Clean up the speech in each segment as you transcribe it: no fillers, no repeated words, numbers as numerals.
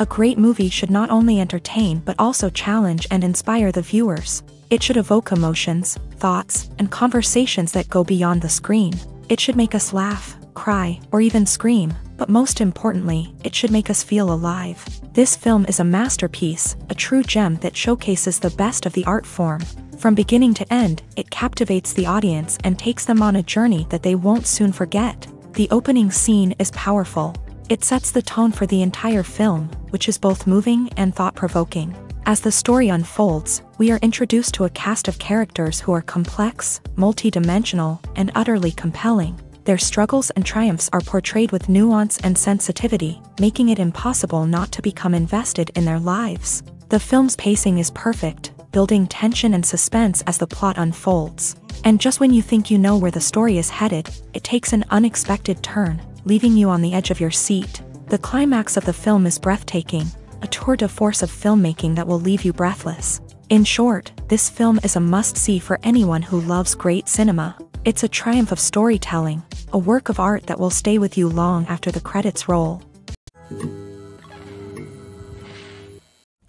A great movie should not only entertain but also challenge and inspire the viewers. It should evoke emotions, thoughts, and conversations that go beyond the screen. It should make us laugh, cry, or even scream, but most importantly, it should make us feel alive. This film is a masterpiece, a true gem that showcases the best of the art form. From beginning to end, it captivates the audience and takes them on a journey that they won't soon forget. The opening scene is powerful. It sets the tone for the entire film, which is both moving and thought-provoking. As the story unfolds, we are introduced to a cast of characters who are complex, multi-dimensional, and utterly compelling. Their struggles and triumphs are portrayed with nuance and sensitivity, making it impossible not to become invested in their lives. The film's pacing is perfect, building tension and suspense as the plot unfolds. And just when you think you know where the story is headed, it takes an unexpected turn, leaving you on the edge of your seat. The climax of the film is breathtaking, a tour de force of filmmaking that will leave you breathless. In short, this film is a must-see for anyone who loves great cinema. It's a triumph of storytelling, a work of art that will stay with you long after the credits roll.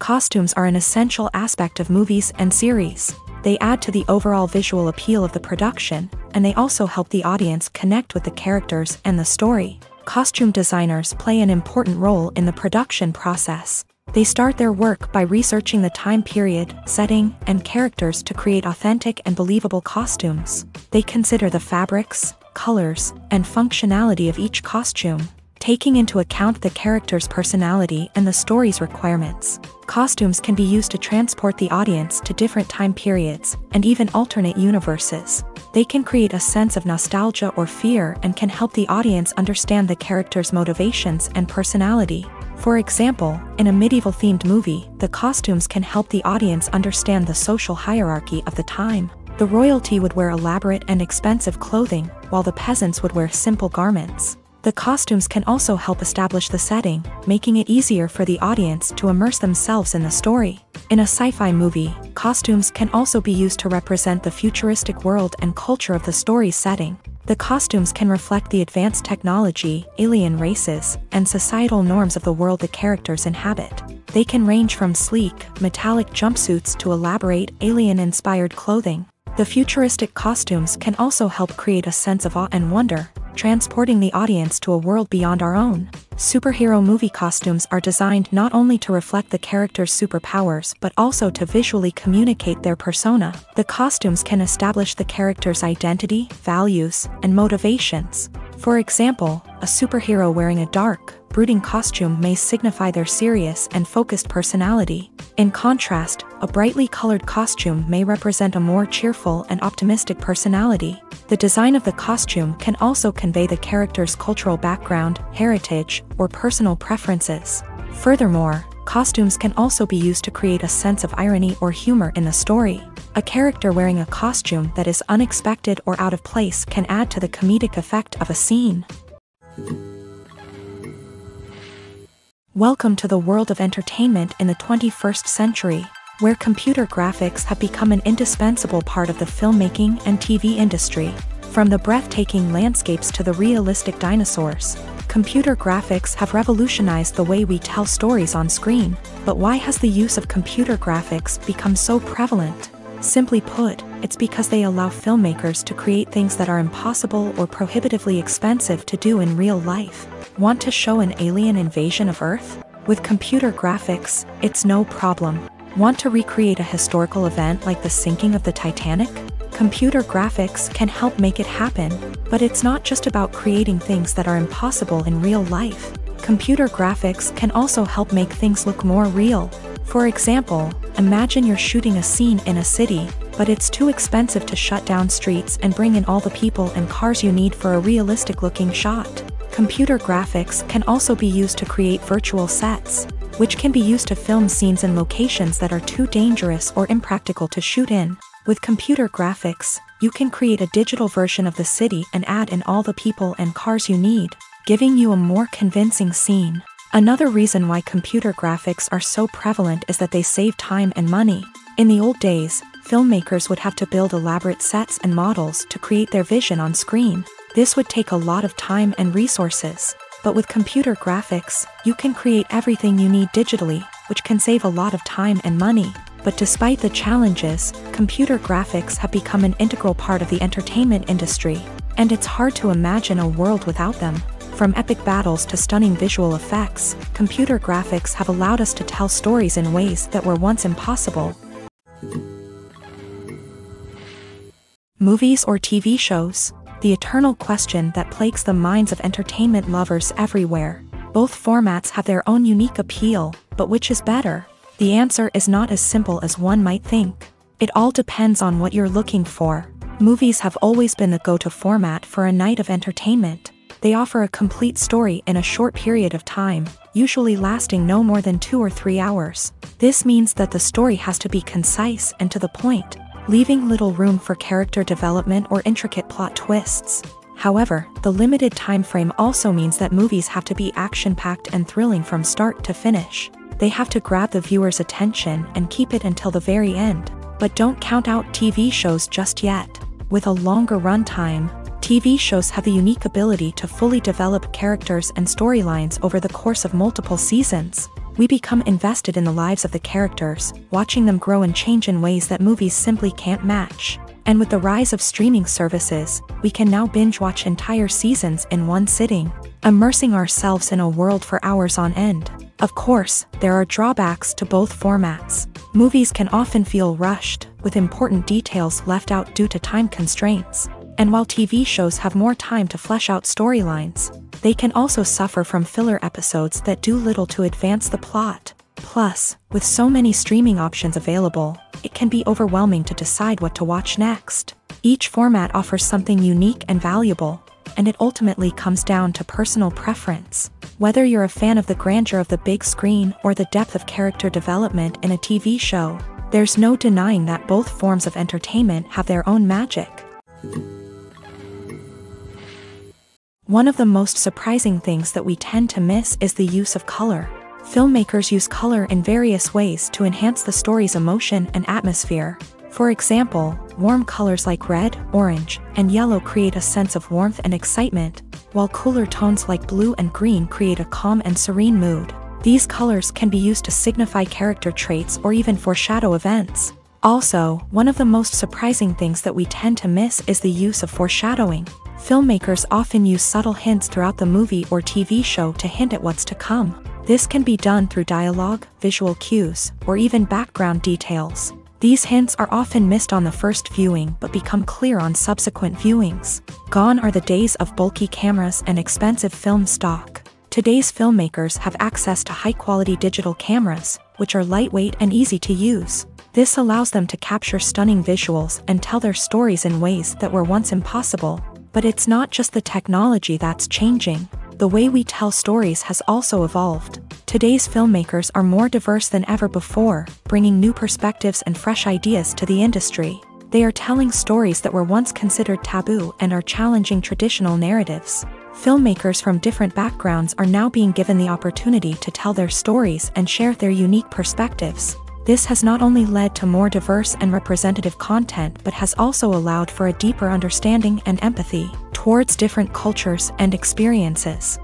Costumes are an essential aspect of movies and series. They add to the overall visual appeal of the production, and they also help the audience connect with the characters and the story. Costume designers play an important role in the production process. They start their work by researching the time period, setting, and characters to create authentic and believable costumes. They consider the fabrics, colors, and functionality of each costume, taking into account the character's personality and the story's requirements. Costumes can be used to transport the audience to different time periods, and even alternate universes. They can create a sense of nostalgia or fear and can help the audience understand the character's motivations and personality. For example, in a medieval-themed movie, the costumes can help the audience understand the social hierarchy of the time. The royalty would wear elaborate and expensive clothing, while the peasants would wear simple garments. The costumes can also help establish the setting, making it easier for the audience to immerse themselves in the story. In a sci-fi movie, costumes can also be used to represent the futuristic world and culture of the story's setting. The costumes can reflect the advanced technology, alien races, and societal norms of the world the characters inhabit. They can range from sleek, metallic jumpsuits to elaborate, alien-inspired clothing. The futuristic costumes can also help create a sense of awe and wonder, transporting the audience to a world beyond our own. Superhero movie costumes are designed not only to reflect the character's superpowers but also to visually communicate their persona. The costumes can establish the character's identity, values, and motivations. For example, a superhero wearing a dark, brooding costume may signify their serious and focused personality. In contrast, a brightly colored costume may represent a more cheerful and optimistic personality. The design of the costume can also convey the character's cultural background, heritage, or personal preferences. Furthermore, costumes can also be used to create a sense of irony or humor in the story. A character wearing a costume that is unexpected or out of place can add to the comedic effect of a scene. Welcome to the world of entertainment in the 21st century, where computer graphics have become an indispensable part of the filmmaking and TV industry. From the breathtaking landscapes to the realistic dinosaurs, computer graphics have revolutionized the way we tell stories on screen. But why has the use of computer graphics become so prevalent? Simply put, it's because they allow filmmakers to create things that are impossible or prohibitively expensive to do in real life. Want to show an alien invasion of Earth? With computer graphics, it's no problem. Want to recreate a historical event like the sinking of the Titanic? Computer graphics can help make it happen, but it's not just about creating things that are impossible in real life. Computer graphics can also help make things look more real. For example, imagine you're shooting a scene in a city, but it's too expensive to shut down streets and bring in all the people and cars you need for a realistic-looking shot. Computer graphics can also be used to create virtual sets, which can be used to film scenes in locations that are too dangerous or impractical to shoot in. With computer graphics, you can create a digital version of the city and add in all the people and cars you need, giving you a more convincing scene. Another reason why computer graphics are so prevalent is that they save time and money. In the old days, filmmakers would have to build elaborate sets and models to create their vision on screen. This would take a lot of time and resources. But with computer graphics, you can create everything you need digitally, which can save a lot of time and money. But despite the challenges, computer graphics have become an integral part of the entertainment industry, and it's hard to imagine a world without them. From epic battles to stunning visual effects, computer graphics have allowed us to tell stories in ways that were once impossible. Movies or TV shows? The eternal question that plagues the minds of entertainment lovers everywhere. Both formats have their own unique appeal, but which is better? The answer is not as simple as one might think. It all depends on what you're looking for. Movies have always been the go-to format for a night of entertainment. They offer a complete story in a short period of time, usually lasting no more than 2 or 3 hours. This means that the story has to be concise and to the point, leaving little room for character development or intricate plot twists. However, the limited time frame also means that movies have to be action-packed and thrilling from start to finish. They have to grab the viewer's attention and keep it until the very end. But don't count out TV shows just yet. With a longer runtime, TV shows have the unique ability to fully develop characters and storylines over the course of multiple seasons. We become invested in the lives of the characters, watching them grow and change in ways that movies simply can't match. And with the rise of streaming services, we can now binge-watch entire seasons in one sitting, immersing ourselves in a world for hours on end. Of course, there are drawbacks to both formats. Movies can often feel rushed, with important details left out due to time constraints. And while TV shows have more time to flesh out storylines, they can also suffer from filler episodes that do little to advance the plot. Plus, with so many streaming options available, it can be overwhelming to decide what to watch next. Each format offers something unique and valuable, and it ultimately comes down to personal preference. Whether you're a fan of the grandeur of the big screen or the depth of character development in a TV show, there's no denying that both forms of entertainment have their own magic. One of the most surprising things that we tend to miss is the use of color. Filmmakers use color in various ways to enhance the story's emotion and atmosphere. For example, warm colors like red, orange, and yellow create a sense of warmth and excitement, while cooler tones like blue and green create a calm and serene mood. These colors can be used to signify character traits or even foreshadow events. Also, one of the most surprising things that we tend to miss is the use of foreshadowing. Filmmakers often use subtle hints throughout the movie or TV show to hint at what's to come. This can be done through dialogue, visual cues, or even background details. These hints are often missed on the first viewing but become clear on subsequent viewings. Gone are the days of bulky cameras and expensive film stock. Today's filmmakers have access to high-quality digital cameras, which are lightweight and easy to use. This allows them to capture stunning visuals and tell their stories in ways that were once impossible. But it's not just the technology that's changing. The way we tell stories has also evolved. Today's filmmakers are more diverse than ever before, bringing new perspectives and fresh ideas to the industry. They are telling stories that were once considered taboo and are challenging traditional narratives. Filmmakers from different backgrounds are now being given the opportunity to tell their stories and share their unique perspectives. This has not only led to more diverse and representative content but has also allowed for a deeper understanding and empathy towards different cultures and experiences.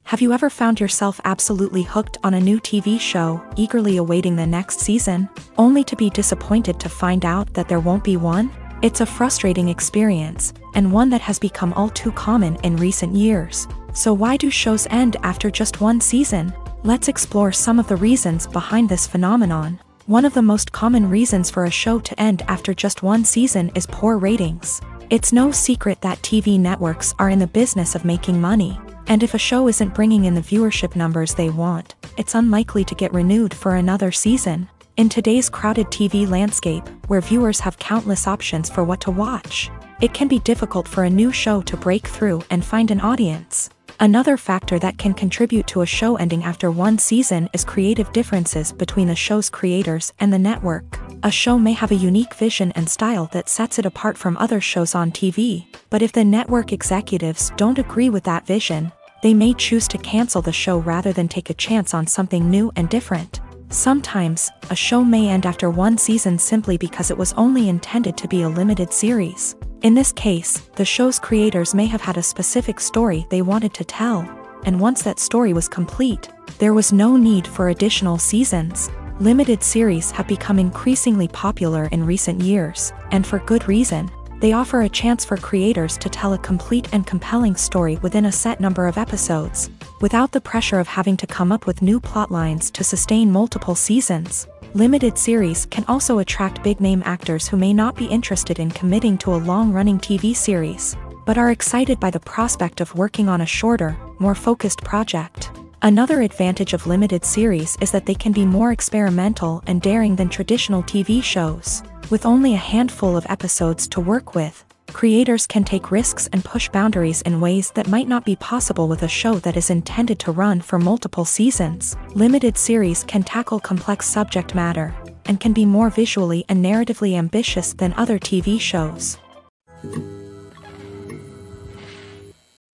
Have you ever found yourself absolutely hooked on a new TV show, eagerly awaiting the next season, only to be disappointed to find out that there won't be one? It's a frustrating experience, and one that has become all too common in recent years. So why do shows end after just one season? Let's explore some of the reasons behind this phenomenon. One of the most common reasons for a show to end after just one season is poor ratings. It's no secret that TV networks are in the business of making money, and if a show isn't bringing in the viewership numbers they want, it's unlikely to get renewed for another season. In today's crowded TV landscape, where viewers have countless options for what to watch, it can be difficult for a new show to break through and find an audience. Another factor that can contribute to a show ending after one season is creative differences between the show's creators and the network. A show may have a unique vision and style that sets it apart from other shows on TV, but if the network executives don't agree with that vision, they may choose to cancel the show rather than take a chance on something new and different. Sometimes, a show may end after one season simply because it was only intended to be a limited series. In this case, the show's creators may have had a specific story they wanted to tell, and once that story was complete, there was no need for additional seasons. Limited series have become increasingly popular in recent years, and for good reason. They offer a chance for creators to tell a complete and compelling story within a set number of episodes, without the pressure of having to come up with new plotlines to sustain multiple seasons. Limited series can also attract big-name actors who may not be interested in committing to a long-running TV series, but are excited by the prospect of working on a shorter, more focused project. Another advantage of limited series is that they can be more experimental and daring than traditional TV shows. With only a handful of episodes to work with, creators can take risks and push boundaries in ways that might not be possible with a show that is intended to run for multiple seasons. Limited series can tackle complex subject matter, and can be more visually and narratively ambitious than other TV shows.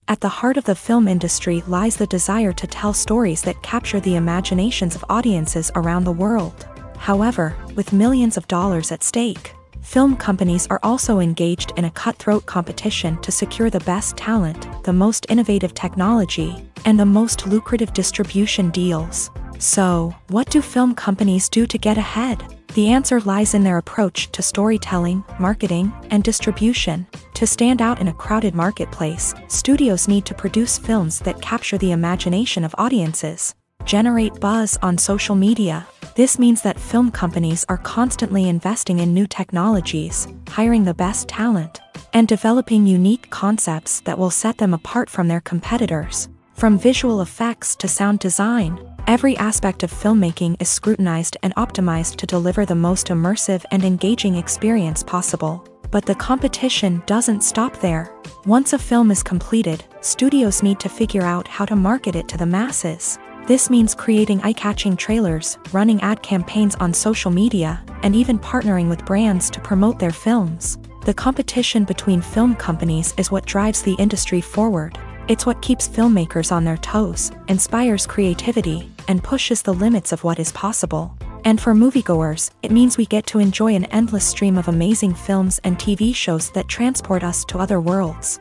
At the heart of the film industry lies the desire to tell stories that capture the imaginations of audiences around the world. However, with millions of dollars at stake, film companies are also engaged in a cutthroat competition to secure the best talent, the most innovative technology, and the most lucrative distribution deals. So, what do film companies do to get ahead? The answer lies in their approach to storytelling, marketing, and distribution. To stand out in a crowded marketplace, studios need to produce films that capture the imagination of audiences, generate buzz on social media. This means that film companies are constantly investing in new technologies, hiring the best talent, and developing unique concepts that will set them apart from their competitors. From visual effects to sound design, every aspect of filmmaking is scrutinized and optimized to deliver the most immersive and engaging experience possible. But the competition doesn't stop there. Once a film is completed, studios need to figure out how to market it to the masses. This means creating eye-catching trailers, running ad campaigns on social media, and even partnering with brands to promote their films. The competition between film companies is what drives the industry forward. It's what keeps filmmakers on their toes, inspires creativity, and pushes the limits of what is possible. And for moviegoers, it means we get to enjoy an endless stream of amazing films and TV shows that transport us to other worlds.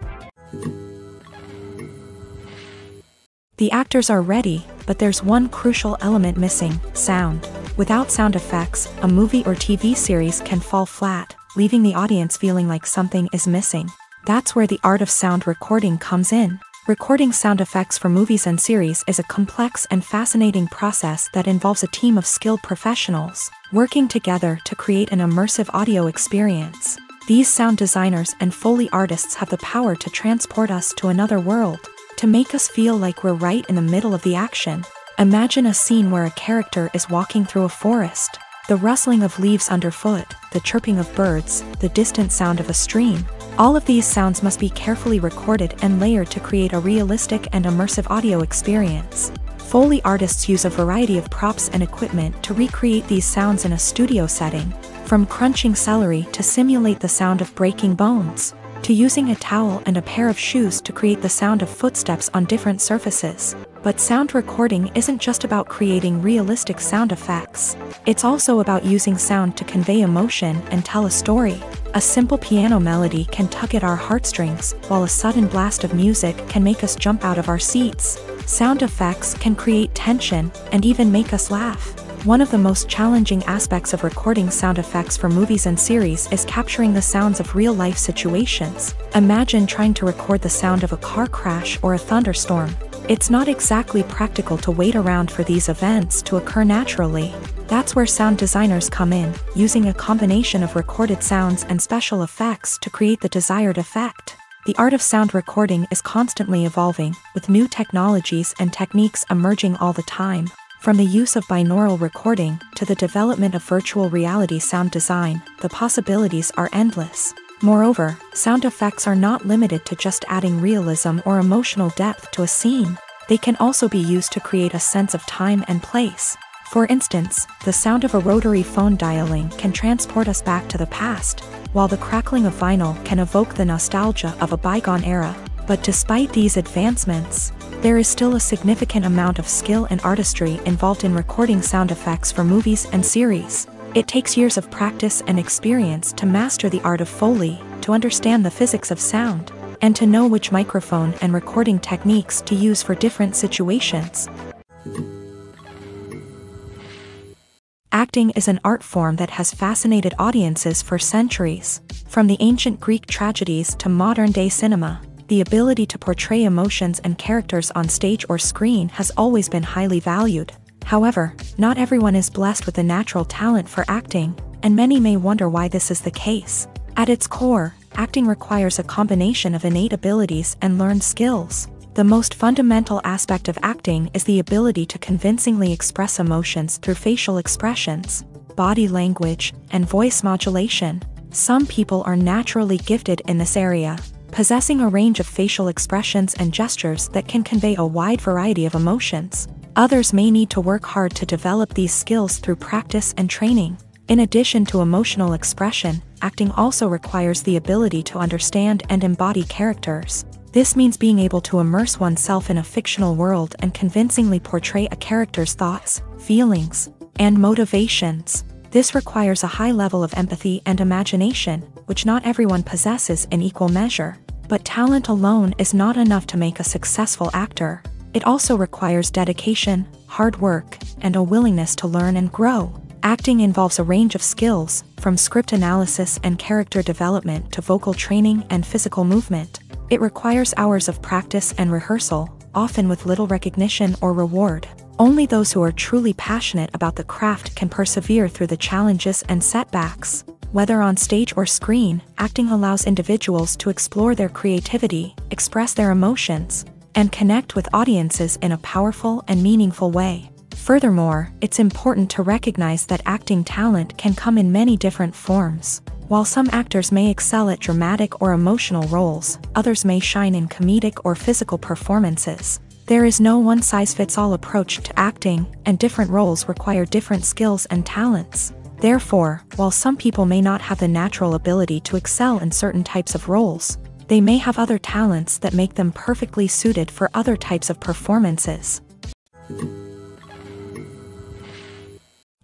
The actors are ready, but there's one crucial element missing: sound. Without sound effects, a movie or TV series can fall flat, leaving the audience feeling like something is missing. That's where the art of sound recording comes in. Recording sound effects for movies and series is a complex and fascinating process that involves a team of skilled professionals working together to create an immersive audio experience. These sound designers and Foley artists have the power to transport us to another world, to make us feel like we're right in the middle of the action. Imagine a scene where a character is walking through a forest. The rustling of leaves underfoot, the chirping of birds, the distant sound of a stream. All of these sounds must be carefully recorded and layered to create a realistic and immersive audio experience. Foley artists use a variety of props and equipment to recreate these sounds in a studio setting, from crunching celery to simulate the sound of breaking bones, to using a towel and a pair of shoes to create the sound of footsteps on different surfaces. But sound recording isn't just about creating realistic sound effects. It's also about using sound to convey emotion and tell a story. A simple piano melody can tug at our heartstrings, while a sudden blast of music can make us jump out of our seats. Sound effects can create tension and even make us laugh. One of the most challenging aspects of recording sound effects for movies and series is capturing the sounds of real-life situations. Imagine trying to record the sound of a car crash or a thunderstorm. It's not exactly practical to wait around for these events to occur naturally. That's where sound designers come in, using a combination of recorded sounds and special effects to create the desired effect. The art of sound recording is constantly evolving, with new technologies and techniques emerging all the time. From the use of binaural recording to the development of virtual reality sound design, the possibilities are endless. Moreover, sound effects are not limited to just adding realism or emotional depth to a scene. They can also be used to create a sense of time and place. For instance, the sound of a rotary phone dialing can transport us back to the past, while the crackling of vinyl can evoke the nostalgia of a bygone era. But despite these advancements, there is still a significant amount of skill and artistry involved in recording sound effects for movies and series. It takes years of practice and experience to master the art of Foley, to understand the physics of sound, and to know which microphone and recording techniques to use for different situations. Acting is an art form that has fascinated audiences for centuries. From the ancient Greek tragedies to modern-day cinema, the ability to portray emotions and characters on stage or screen has always been highly valued. However, not everyone is blessed with a natural talent for acting, and many may wonder why this is the case. At its core, acting requires a combination of innate abilities and learned skills. The most fundamental aspect of acting is the ability to convincingly express emotions through facial expressions, body language, and voice modulation. Some people are naturally gifted in this area, possessing a range of facial expressions and gestures that can convey a wide variety of emotions. Others may need to work hard to develop these skills through practice and training. In addition to emotional expression, acting also requires the ability to understand and embody characters. This means being able to immerse oneself in a fictional world and convincingly portray a character's thoughts, feelings, and motivations. This requires a high level of empathy and imagination, which not everyone possesses in equal measure. But talent alone is not enough to make a successful actor. It also requires dedication, hard work, and a willingness to learn and grow. Acting involves a range of skills, from script analysis and character development to vocal training and physical movement. It requires hours of practice and rehearsal, often with little recognition or reward. Only those who are truly passionate about the craft can persevere through the challenges and setbacks. Whether on stage or screen, acting allows individuals to explore their creativity, express their emotions, and connect with audiences in a powerful and meaningful way. Furthermore, it's important to recognize that acting talent can come in many different forms. While some actors may excel at dramatic or emotional roles, others may shine in comedic or physical performances. There is no one-size-fits-all approach to acting, and different roles require different skills and talents. Therefore, while some people may not have the natural ability to excel in certain types of roles, they may have other talents that make them perfectly suited for other types of performances.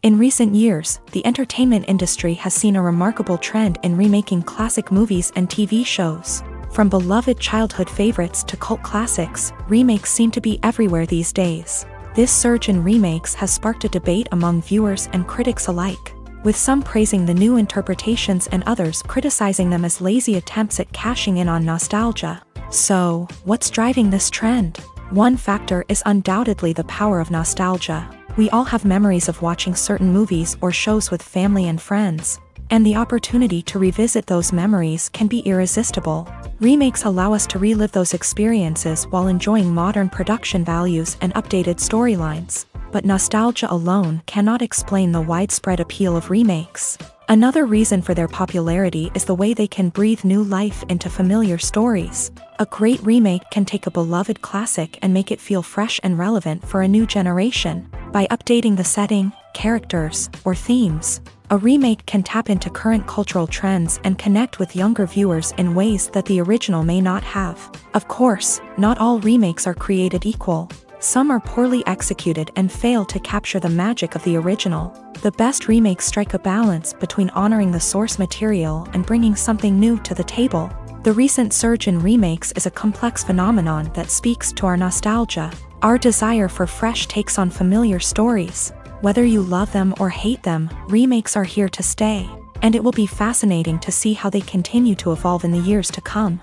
In recent years, the entertainment industry has seen a remarkable trend in remaking classic movies and TV shows. From beloved childhood favorites to cult classics, remakes seem to be everywhere these days. This surge in remakes has sparked a debate among viewers and critics alike, with some praising the new interpretations and others criticizing them as lazy attempts at cashing in on nostalgia. So, what's driving this trend? One factor is undoubtedly the power of nostalgia. We all have memories of watching certain movies or shows with family and friends, and the opportunity to revisit those memories can be irresistible. Remakes allow us to relive those experiences while enjoying modern production values and updated storylines. But nostalgia alone cannot explain the widespread appeal of remakes. Another reason for their popularity is the way they can breathe new life into familiar stories. A great remake can take a beloved classic and make it feel fresh and relevant for a new generation. By updating the setting, characters, or themes, a remake can tap into current cultural trends and connect with younger viewers in ways that the original may not have. Of course, not all remakes are created equal. Some are poorly executed and fail to capture the magic of the original. The best remakes strike a balance between honoring the source material and bringing something new to the table. The recent surge in remakes is a complex phenomenon that speaks to our nostalgia, our desire for fresh takes on familiar stories. Whether you love them or hate them, remakes are here to stay, and it will be fascinating to see how they continue to evolve in the years to come.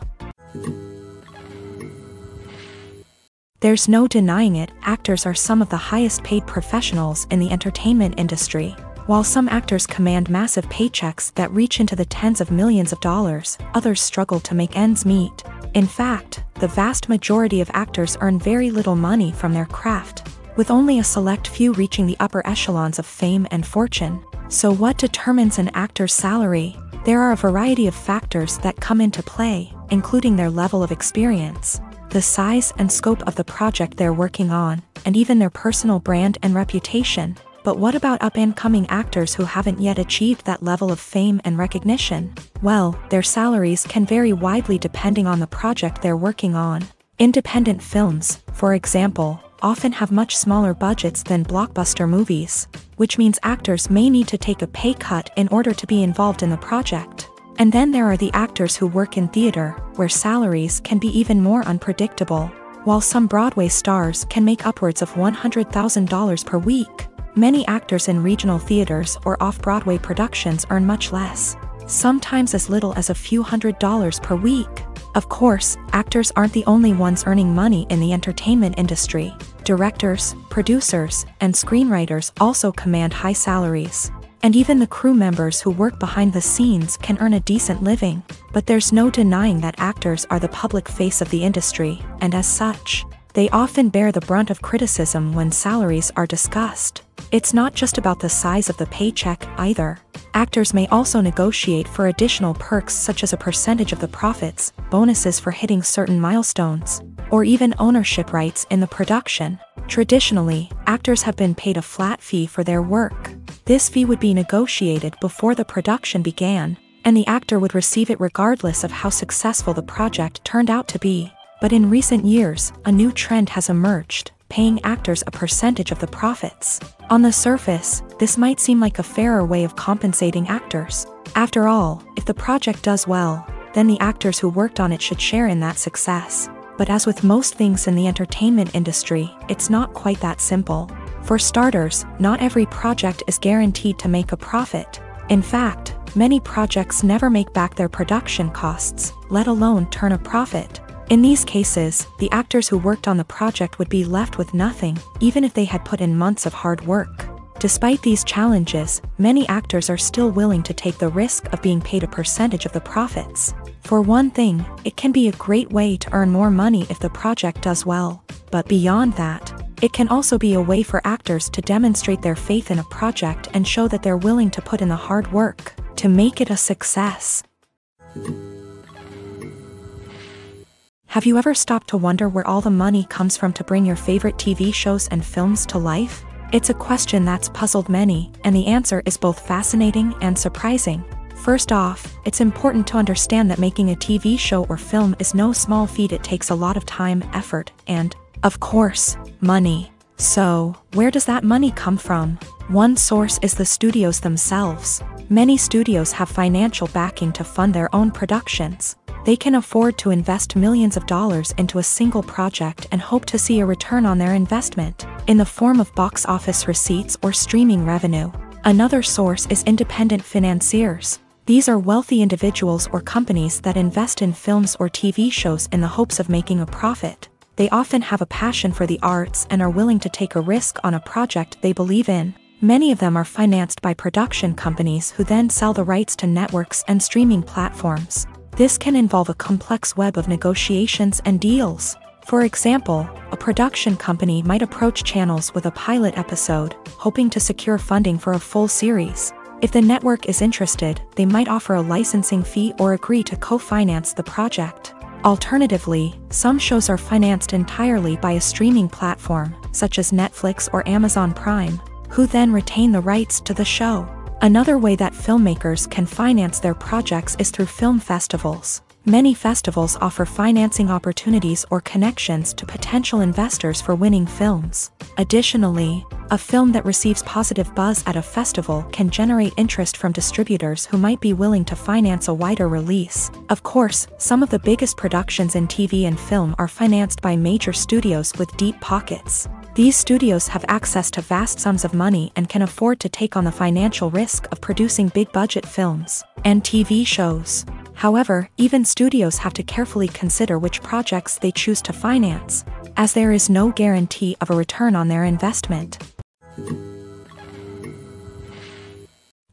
There's no denying it, actors are some of the highest paid professionals in the entertainment industry. While some actors command massive paychecks that reach into the tens of millions of dollars, others struggle to make ends meet. In fact, the vast majority of actors earn very little money from their craft, with only a select few reaching the upper echelons of fame and fortune. So what determines an actor's salary? There are a variety of factors that come into play, including their level of experience, the size and scope of the project they're working on, and even their personal brand and reputation. But what about up-and-coming actors who haven't yet achieved that level of fame and recognition? Well, their salaries can vary widely depending on the project they're working on. Independent films, for example, often have much smaller budgets than blockbuster movies, which means actors may need to take a pay cut in order to be involved in the project. And then there are the actors who work in theater, where salaries can be even more unpredictable. While some Broadway stars can make upwards of $100,000 per week, many actors in regional theaters or off-Broadway productions earn much less, sometimes as little as a few $100s per week. Of course, actors aren't the only ones earning money in the entertainment industry. Directors, producers, and screenwriters also command high salaries. And even the crew members who work behind the scenes can earn a decent living. But there's no denying that actors are the public face of the industry, and as such, they often bear the brunt of criticism when salaries are discussed. It's not just about the size of the paycheck, either. Actors may also negotiate for additional perks such as a percentage of the profits, bonuses for hitting certain milestones, or even ownership rights in the production. Traditionally, actors have been paid a flat fee for their work. This fee would be negotiated before the production began, and the actor would receive it regardless of how successful the project turned out to be. But in recent years, a new trend has emerged, paying actors a percentage of the profits. On the surface, this might seem like a fairer way of compensating actors. After all, if the project does well, then the actors who worked on it should share in that success. But as with most things in the entertainment industry, it's not quite that simple. For starters, not every project is guaranteed to make a profit. In fact, many projects never make back their production costs, let alone turn a profit. In these cases, the actors who worked on the project would be left with nothing, even if they had put in months of hard work. Despite these challenges, many actors are still willing to take the risk of being paid a percentage of the profits. For one thing, it can be a great way to earn more money if the project does well. But beyond that, it can also be a way for actors to demonstrate their faith in a project and show that they're willing to put in the hard work to make it a success. Have you ever stopped to wonder where all the money comes from to bring your favorite TV shows and films to life? It's a question that's puzzled many, and the answer is both fascinating and surprising. First off, it's important to understand that making a TV show or film is no small feat. It takes a lot of time, effort, and, of course, money. So, where does that money come from? One source is the studios themselves. Many studios have financial backing to fund their own productions. They can afford to invest millions of dollars into a single project and hope to see a return on their investment, in the form of box office receipts or streaming revenue. Another source is independent financiers. These are wealthy individuals or companies that invest in films or TV shows in the hopes of making a profit. They often have a passion for the arts and are willing to take a risk on a project they believe in. Many of them are financed by production companies who then sell the rights to networks and streaming platforms. This can involve a complex web of negotiations and deals. For example, a production company might approach channels with a pilot episode, hoping to secure funding for a full series. If the network is interested, they might offer a licensing fee or agree to co-finance the project. Alternatively, some shows are financed entirely by a streaming platform, such as Netflix or Amazon Prime, who then retain the rights to the show. Another way that filmmakers can finance their projects is through film festivals. Many festivals offer financing opportunities or connections to potential investors for winning films. Additionally, a film that receives positive buzz at a festival can generate interest from distributors who might be willing to finance a wider release. Of course, some of the biggest productions in TV and film are financed by major studios with deep pockets. These studios have access to vast sums of money and can afford to take on the financial risk of producing big-budget films and TV shows. However, even studios have to carefully consider which projects they choose to finance, as there is no guarantee of a return on their investment.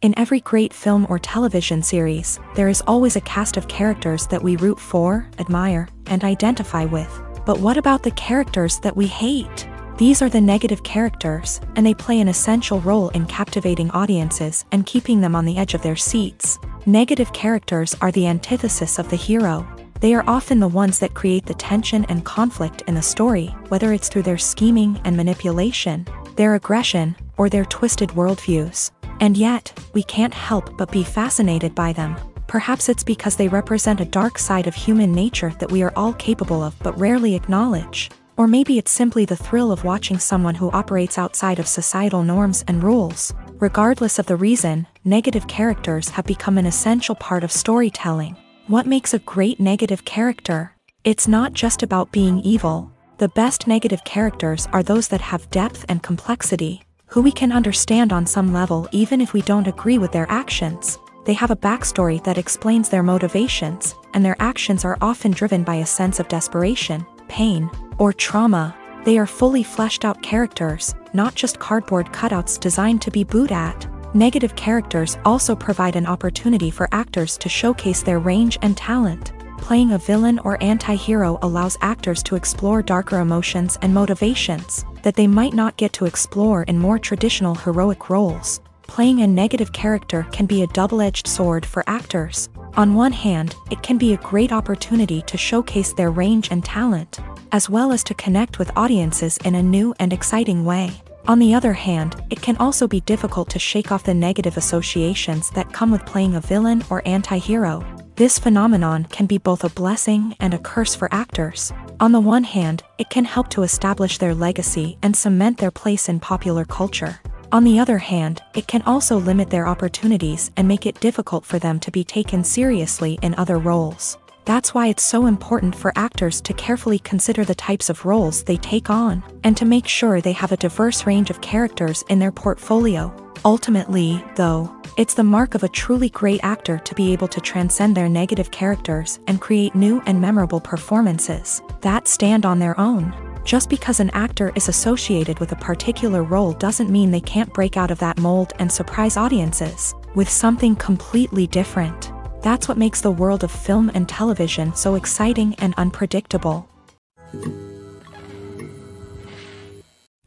In every great film or television series, there is always a cast of characters that we root for, admire, and identify with. But what about the characters that we hate? These are the negative characters, and they play an essential role in captivating audiences and keeping them on the edge of their seats. Negative characters are the antithesis of the hero. They are often the ones that create the tension and conflict in the story, whether it's through their scheming and manipulation, their aggression, or their twisted worldviews. And yet, we can't help but be fascinated by them. Perhaps it's because they represent a dark side of human nature that we are all capable of but rarely acknowledge. Or maybe it's simply the thrill of watching someone who operates outside of societal norms and rules. Regardless of the reason, negative characters have become an essential part of storytelling. What makes a great negative character? It's not just about being evil. The best negative characters are those that have depth and complexity, who we can understand on some level even if we don't agree with their actions. They have a backstory that explains their motivations, and their actions are often driven by a sense of desperation, pain, or trauma. They are fully fleshed out characters, not just cardboard cutouts designed to be booed at. Negative characters also provide an opportunity for actors to showcase their range and talent. Playing a villain or anti-hero allows actors to explore darker emotions and motivations that they might not get to explore in more traditional heroic roles. Playing a negative character can be a double-edged sword for actors. On one hand, it can be a great opportunity to showcase their range and talent, as well as to connect with audiences in a new and exciting way. On the other hand, it can also be difficult to shake off the negative associations that come with playing a villain or anti-hero. This phenomenon can be both a blessing and a curse for actors. On the one hand, it can help to establish their legacy and cement their place in popular culture. On the other hand, it can also limit their opportunities and make it difficult for them to be taken seriously in other roles. That's why it's so important for actors to carefully consider the types of roles they take on, and to make sure they have a diverse range of characters in their portfolio. Ultimately, though, it's the mark of a truly great actor to be able to transcend their negative characters and create new and memorable performances that stand on their own. Just because an actor is associated with a particular role doesn't mean they can't break out of that mold and surprise audiences with something completely different. That's what makes the world of film and television so exciting and unpredictable.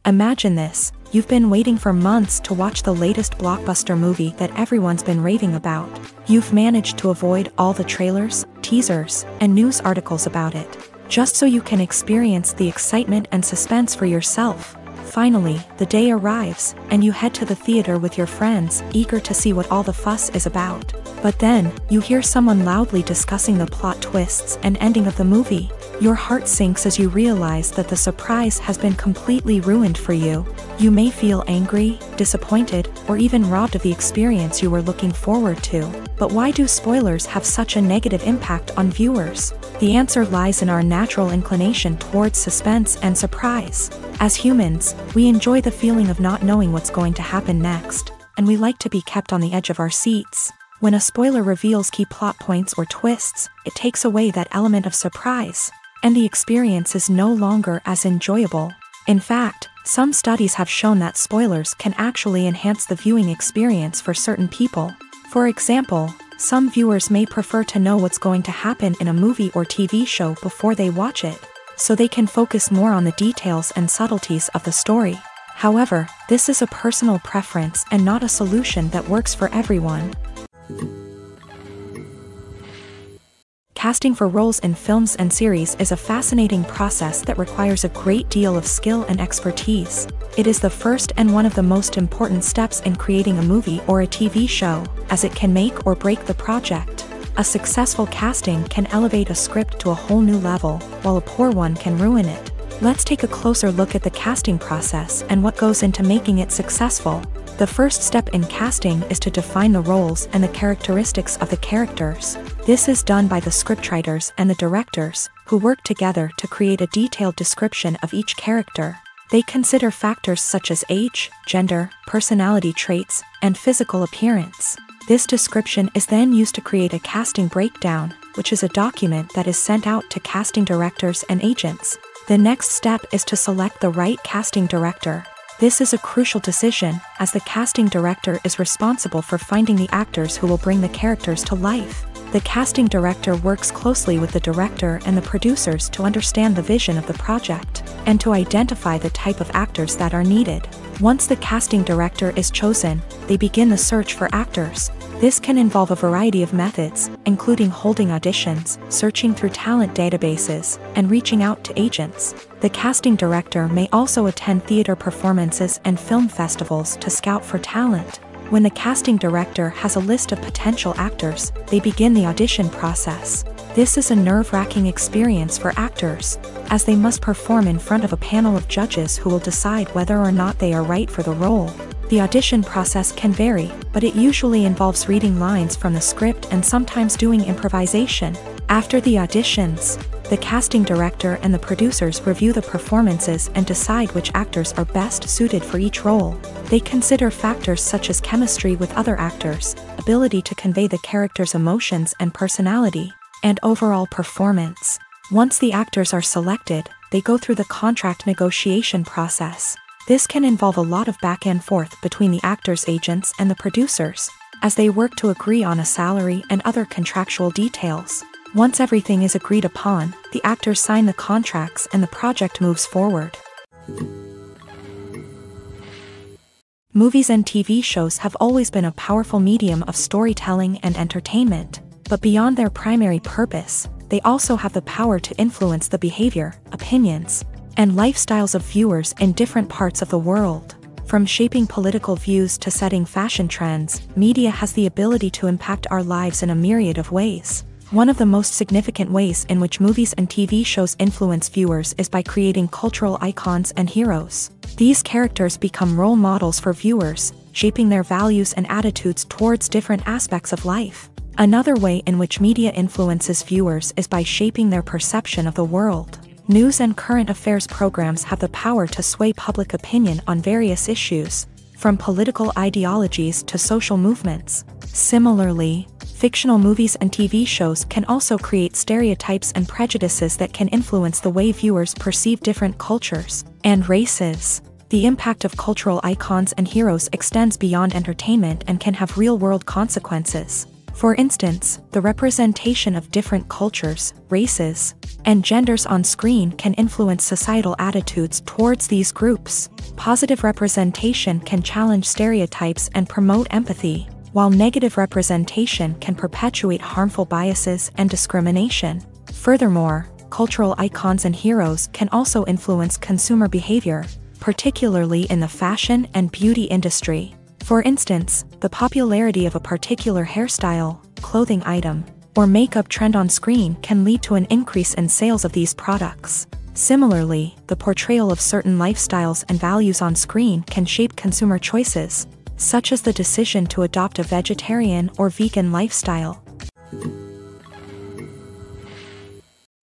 Imagine this: you've been waiting for months to watch the latest blockbuster movie that everyone's been raving about. You've managed to avoid all the trailers, teasers, and news articles about it, just so you can experience the excitement and suspense for yourself. Finally, the day arrives, and you head to the theater with your friends, eager to see what all the fuss is about. But then, you hear someone loudly discussing the plot twists and ending of the movie. Your heart sinks as you realize that the surprise has been completely ruined for you. You may feel angry, disappointed, or even robbed of the experience you were looking forward to. But why do spoilers have such a negative impact on viewers? The answer lies in our natural inclination towards suspense and surprise. As humans, we enjoy the feeling of not knowing what's going to happen next, and we like to be kept on the edge of our seats. When a spoiler reveals key plot points or twists, it takes away that element of surprise, and the experience is no longer as enjoyable. In fact, some studies have shown that spoilers can actually enhance the viewing experience for certain people. For example, some viewers may prefer to know what's going to happen in a movie or TV show before they watch it, so they can focus more on the details and subtleties of the story. However, this is a personal preference and not a solution that works for everyone. Casting for roles in films and series is a fascinating process that requires a great deal of skill and expertise. It is the first and one of the most important steps in creating a movie or a TV show, as it can make or break the project. A successful casting can elevate a script to a whole new level, while a poor one can ruin it. Let's take a closer look at the casting process and what goes into making it successful. The first step in casting is to define the roles and the characteristics of the characters. This is done by the scriptwriters and the directors, who work together to create a detailed description of each character. They consider factors such as age, gender, personality traits, and physical appearance. This description is then used to create a casting breakdown, which is a document that is sent out to casting directors and agents. The next step is to select the right casting director. This is a crucial decision, as the casting director is responsible for finding the actors who will bring the characters to life. The casting director works closely with the director and the producers to understand the vision of the project, and to identify the type of actors that are needed. Once the casting director is chosen, they begin the search for actors. This can involve a variety of methods, including holding auditions, searching through talent databases, and reaching out to agents. The casting director may also attend theater performances and film festivals to scout for talent. When the casting director has a list of potential actors, they begin the audition process. This is a nerve-wracking experience for actors, as they must perform in front of a panel of judges who will decide whether or not they are right for the role. The audition process can vary, but it usually involves reading lines from the script and sometimes doing improvisation. After the auditions, the casting director and the producers review the performances and decide which actors are best suited for each role. They consider factors such as chemistry with other actors, ability to convey the character's emotions and personality, and overall performance. Once the actors are selected, they go through the contract negotiation process. This can involve a lot of back and forth between the actors' agents and the producers, as they work to agree on a salary and other contractual details. Once everything is agreed upon, the actors sign the contracts and the project moves forward. Movies and TV shows have always been a powerful medium of storytelling and entertainment, but beyond their primary purpose, they also have the power to influence the behavior, opinions, and lifestyles of viewers in different parts of the world. From shaping political views to setting fashion trends, media has the ability to impact our lives in a myriad of ways. One of the most significant ways in which movies and TV shows influence viewers is by creating cultural icons and heroes. These characters become role models for viewers, shaping their values and attitudes towards different aspects of life. Another way in which media influences viewers is by shaping their perception of the world. News and current affairs programs have the power to sway public opinion on various issues, from political ideologies to social movements. Similarly, fictional movies and TV shows can also create stereotypes and prejudices that can influence the way viewers perceive different cultures and races. The impact of cultural icons and heroes extends beyond entertainment and can have real-world consequences. For instance, the representation of different cultures, races, and genders on screen can influence societal attitudes towards these groups. Positive representation can challenge stereotypes and promote empathy, while negative representation can perpetuate harmful biases and discrimination. Furthermore, cultural icons and heroes can also influence consumer behavior, particularly in the fashion and beauty industry. For instance, the popularity of a particular hairstyle, clothing item, or makeup trend on screen can lead to an increase in sales of these products. Similarly, the portrayal of certain lifestyles and values on screen can shape consumer choices, such as the decision to adopt a vegetarian or vegan lifestyle.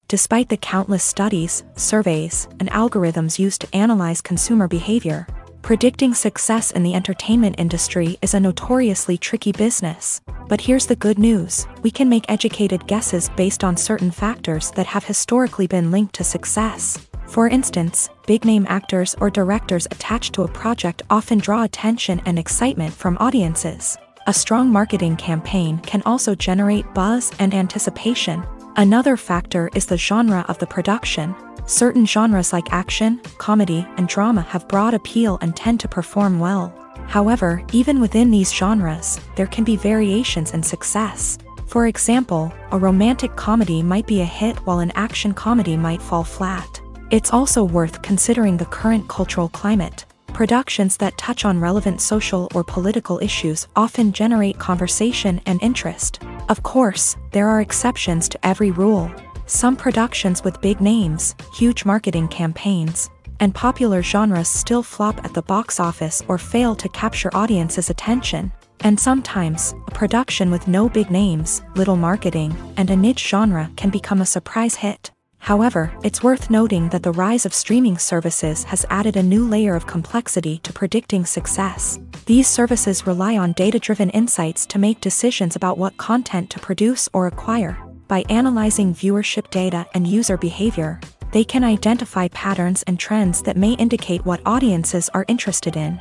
Despite the countless studies, surveys, and algorithms used to analyze consumer behavior, predicting success in the entertainment industry is a notoriously tricky business. But here's the good news: we can make educated guesses based on certain factors that have historically been linked to success. For instance, big-name actors or directors attached to a project often draw attention and excitement from audiences. A strong marketing campaign can also generate buzz and anticipation. Another factor is the genre of the production. Certain genres like action, comedy, and drama have broad appeal and tend to perform well. However, even within these genres, there can be variations in success. For example, a romantic comedy might be a hit while an action comedy might fall flat. It's also worth considering the current cultural climate. Productions that touch on relevant social or political issues often generate conversation and interest. Of course, there are exceptions to every rule. Some productions with big names, huge marketing campaigns, and popular genres still flop at the box office or fail to capture audiences' attention. And sometimes, a production with no big names, little marketing, and a niche genre can become a surprise hit. However, it's worth noting that the rise of streaming services has added a new layer of complexity to predicting success. These services rely on data-driven insights to make decisions about what content to produce or acquire. By analyzing viewership data and user behavior, they can identify patterns and trends that may indicate what audiences are interested in.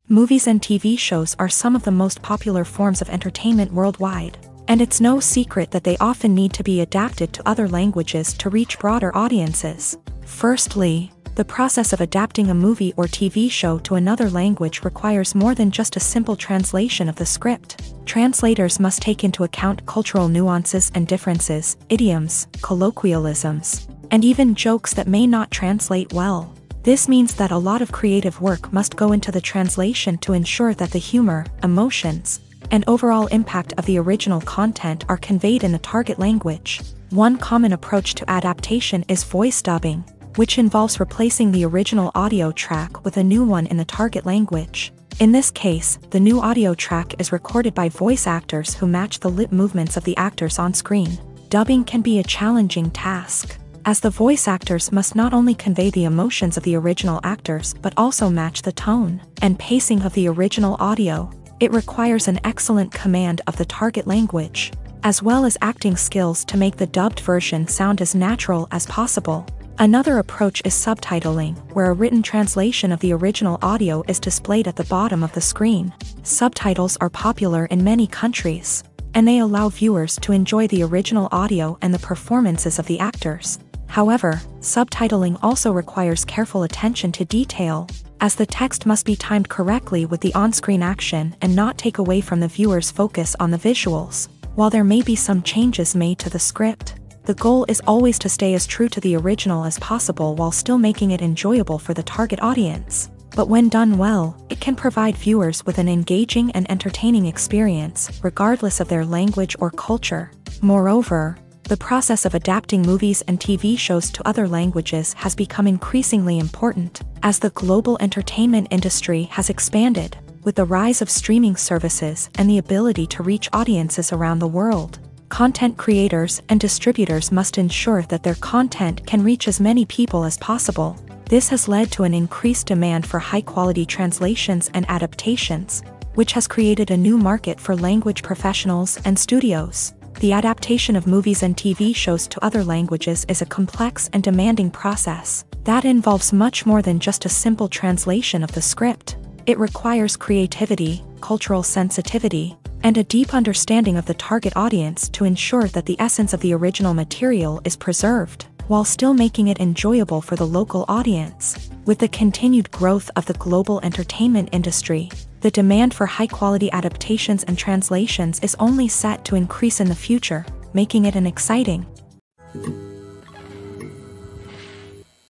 Movies and TV shows are some of the most popular forms of entertainment worldwide, and it's no secret that they often need to be adapted to other languages to reach broader audiences. Firstly, the process of adapting a movie or TV show to another language requires more than just a simple translation of the script. Translators must take into account cultural nuances and differences, idioms, colloquialisms, and even jokes that may not translate well. This means that a lot of creative work must go into the translation to ensure that the humor, emotions, and overall impact of the original content are conveyed in the target language. One common approach to adaptation is voice dubbing. which involves replacing the original audio track with a new one in the target language. In this case, the new audio track is recorded by voice actors who match the lip movements of the actors on screen. Dubbing can be a challenging task, as the voice actors must not only convey the emotions of the original actors but also match the tone and pacing of the original audio. It requires an excellent command of the target language, as well as acting skills to make the dubbed version sound as natural as possible. Another approach is subtitling, where a written translation of the original audio is displayed at the bottom of the screen. Subtitles are popular in many countries, and they allow viewers to enjoy the original audio and the performances of the actors. However, subtitling also requires careful attention to detail, as the text must be timed correctly with the on-screen action and not take away from the viewer's focus on the visuals. While there may be some changes made to the script, the goal is always to stay as true to the original as possible while still making it enjoyable for the target audience. But when done well, it can provide viewers with an engaging and entertaining experience, regardless of their language or culture. Moreover, the process of adapting movies and TV shows to other languages has become increasingly important, as the global entertainment industry has expanded, with the rise of streaming services and the ability to reach audiences around the world. Content creators and distributors must ensure that their content can reach as many people as possible. This has led to an increased demand for high-quality translations and adaptations, which has created a new market for language professionals and studios. The adaptation of movies and TV shows to other languages is a complex and demanding process that involves much more than just a simple translation of the script. It requires creativity, cultural sensitivity, and a deep understanding of the target audience to ensure that the essence of the original material is preserved, while still making it enjoyable for the local audience. With the continued growth of the global entertainment industry, the demand for high-quality adaptations and translations is only set to increase in the future, making it an exciting.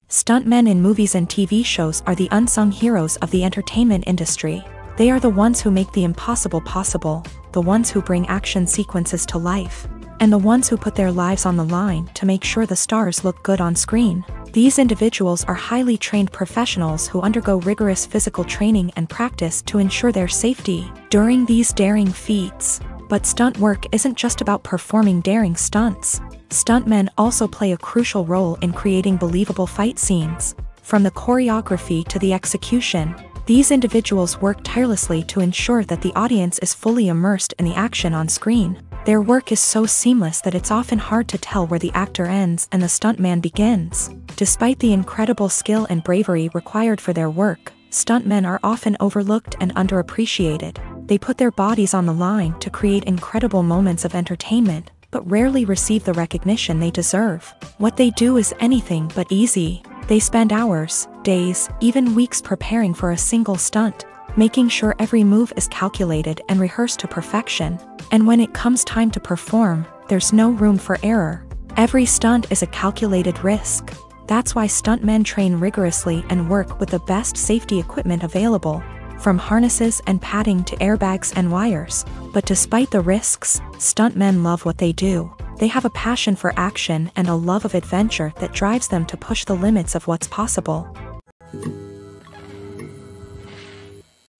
Stuntmen in movies and TV shows are the unsung heroes of the entertainment industry. They are the ones who make the impossible possible, the ones who bring action sequences to life, and the ones who put their lives on the line to make sure the stars look good on screen. These individuals are highly trained professionals who undergo rigorous physical training and practice to ensure their safety during these daring feats. But stunt work isn't just about performing daring stunts. Stuntmen also play a crucial role in creating believable fight scenes. From the choreography to the execution, these individuals work tirelessly to ensure that the audience is fully immersed in the action on screen. Their work is so seamless that it's often hard to tell where the actor ends and the stuntman begins. Despite the incredible skill and bravery required for their work, stuntmen are often overlooked and underappreciated. They put their bodies on the line to create incredible moments of entertainment, but rarely receive the recognition they deserve. What they do is anything but easy. They spend hours, days, even weeks preparing for a single stunt, making sure every move is calculated and rehearsed to perfection. And when it comes time to perform, there's no room for error. Every stunt is a calculated risk. That's why stuntmen train rigorously and work with the best safety equipment available, from harnesses and padding to airbags and wires. But despite the risks, stuntmen love what they do. They have a passion for action and a love of adventure that drives them to push the limits of what's possible.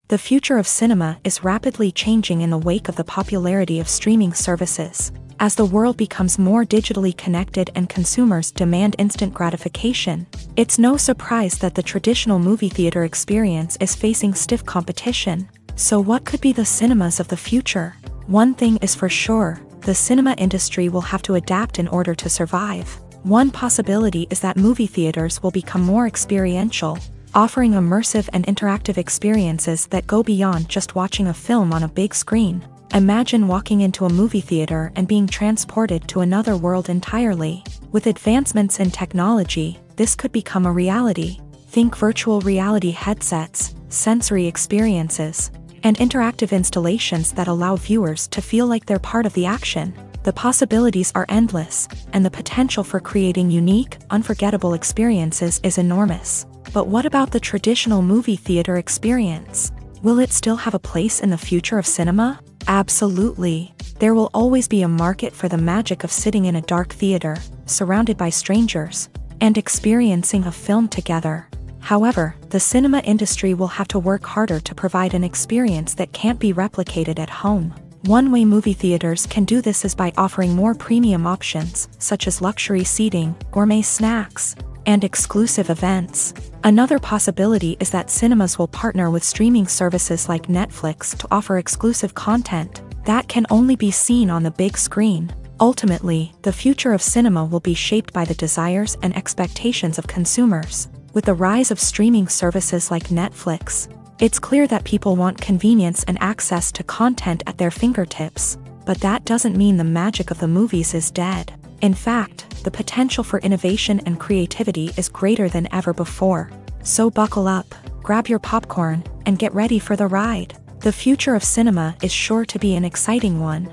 The future of cinema is rapidly changing in the wake of the popularity of streaming services. As the world becomes more digitally connected and consumers demand instant gratification, it's no surprise that the traditional movie theater experience is facing stiff competition. So what could be the cinemas of the future? One thing is for sure, the cinema industry will have to adapt in order to survive. One possibility is that movie theaters will become more experiential, offering immersive and interactive experiences that go beyond just watching a film on a big screen. Imagine walking into a movie theater and being transported to another world entirely. With advancements in technology, this could become a reality. Think virtual reality headsets, sensory experiences, and interactive installations that allow viewers to feel like they're part of the action. The possibilities are endless, and the potential for creating unique, unforgettable experiences is enormous. But what about the traditional movie theater experience? Will it still have a place in the future of cinema? Absolutely. There will always be a market for the magic of sitting in a dark theater, surrounded by strangers, and experiencing a film together. However, the cinema industry will have to work harder to provide an experience that can't be replicated at home. One way movie theaters can do this is by offering more premium options, such as luxury seating, gourmet snacks, and exclusive events. Another possibility is that cinemas will partner with streaming services like Netflix to offer exclusive content that can only be seen on the big screen. Ultimately, the future of cinema will be shaped by the desires and expectations of consumers. With the rise of streaming services like Netflix, it's clear that people want convenience and access to content at their fingertips. But that doesn't mean the magic of the movies is dead. In fact, the potential for innovation and creativity is greater than ever before. So buckle up, grab your popcorn, and get ready for the ride. The future of cinema is sure to be an exciting one.